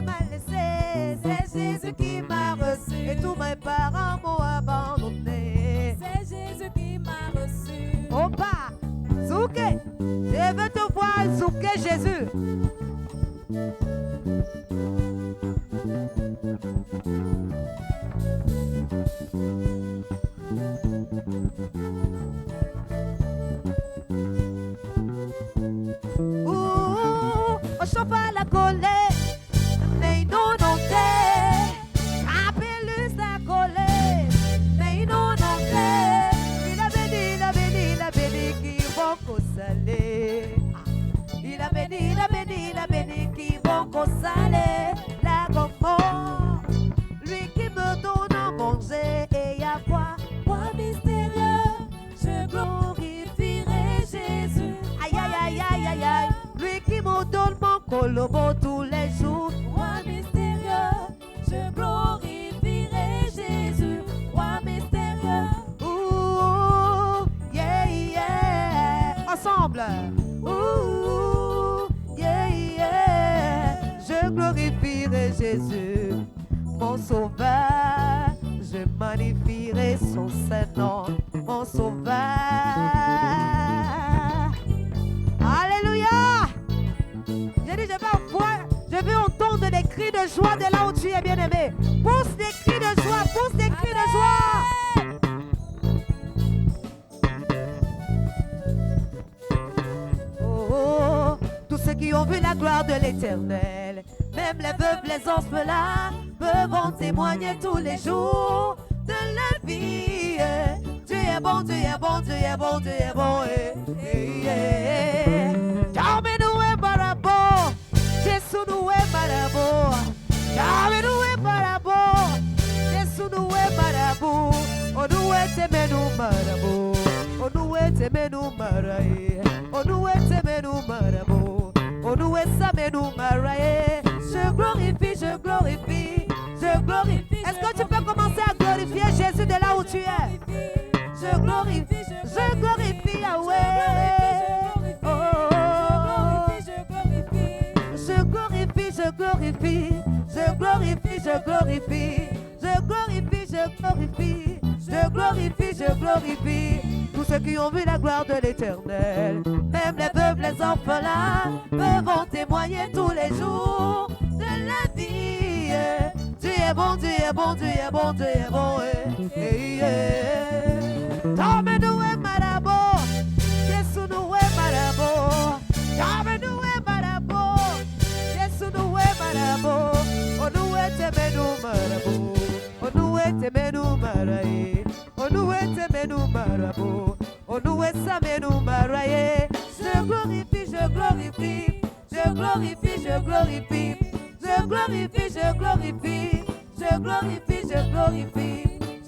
m'a laissé, c'est Jésus qui m'a reçu. Et tous mes parents m'ont abandonné, C'est Jésus qui m'a reçu. Opa, Zouké, je veux te voir Zouké Jésus. Ouh, on chauffe à la colère, mais non non t'es. Appelle-le sa colère, mais non non t'es. Il a béni qui vont qu'au salé. Il a béni qui vont qu'au salé. La gomme, lui qui me donne à manger et à boire. Roi mystérieux, je glorifierai Jésus. Aïe aïe aïe aïe aïe aïe. Lui qui me donne mon colobo tous les jours. Roi mystérieux, je glorifierai Jésus. Roi mystérieux, Ouh, yeah, yeah. Ensemble. Ouh, yeah, yeah. Je glorifierai Jésus, mon sauveur. Je magnifierai son Saint-Nom, mon sauveur. Alléluia. J'ai dit, je veux entendre des cris de joie de là où tu es, bien-aimé. Pousse des cris de joie, pousse des cris de joie. Oh, tous ceux qui ont vu la gloire de l'Éternel, même les veuves, les orphelins, peuvent en témoigner tous les jours de la vie. Dieu est bon, Dieu est bon, Dieu est bon, Dieu est bon. Carmen nous est barabo, Jésus nous est barabo. Carmen nous est barabo, Jésus nous est barabo. On nous est aimé nous barabo, on nous est aimé nous maraye, on nous est aimé nous barabo, on nous est aimé nous maraye. Je glorifie, je glorifie, je glorifie. Est-ce que tu peux commencer à glorifier Jésus de là où tu es? Je glorifie, je glorifie. je glorifie, je glorifie, je glorifie, je glorifie, je glorifie tous ceux qui ont vu la gloire de l'Éternel. Même les veuves, les orphelins peuvent en témoigner tous les jours de la vie. Dieu est bon, Dieu est bon, Dieu est bon, Dieu est bon. Tome nous est malabo, Jésus nous est malabo. Tome nous est malabo, Jésus nous est malabo. On nous est aimé nous malabo, on nous est aimé nous maraye, on nous est aimé nous marabo, on nous est aimé nous maraye. Je glorifie, je glorifie, je glorifie, je glorifie, je glorifie, je glorifie, je glorifie, je glorifie,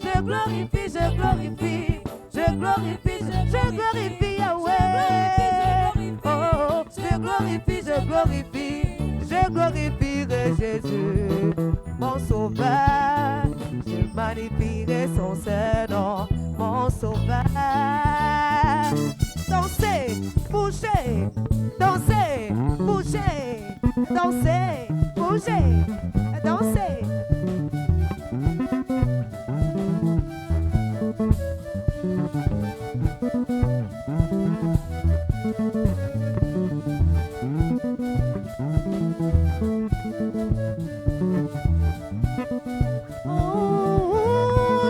je glorifie, je glorifie, je glorifie, je glorifie Yahweh. Oh, je glorifie, je glorifie, je glorifierai Jésus, mon sauveur. Je magnifierai son Saint-Nom, mon sauveur. Dansez, bougez, dansez, bougez, dansez, bougez, dansez.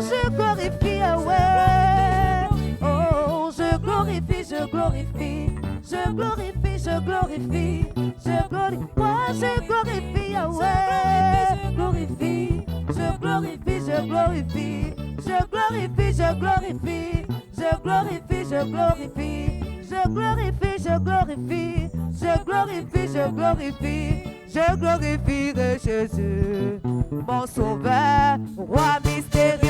Je glorifie Yahweh. Oh, je glorifie, je glorifie, je glorifie, je glorifie, je glorifie. Moi, je glorifie Yahweh. Je glorifie, je glorifie, je glorifie, je glorifie, je glorifie, je glorifie, je glorifie, je glorifie, je glorifie, je glorifie, je glorifie, je glorifierai Jésus, mon sauveur, roi mystérieux.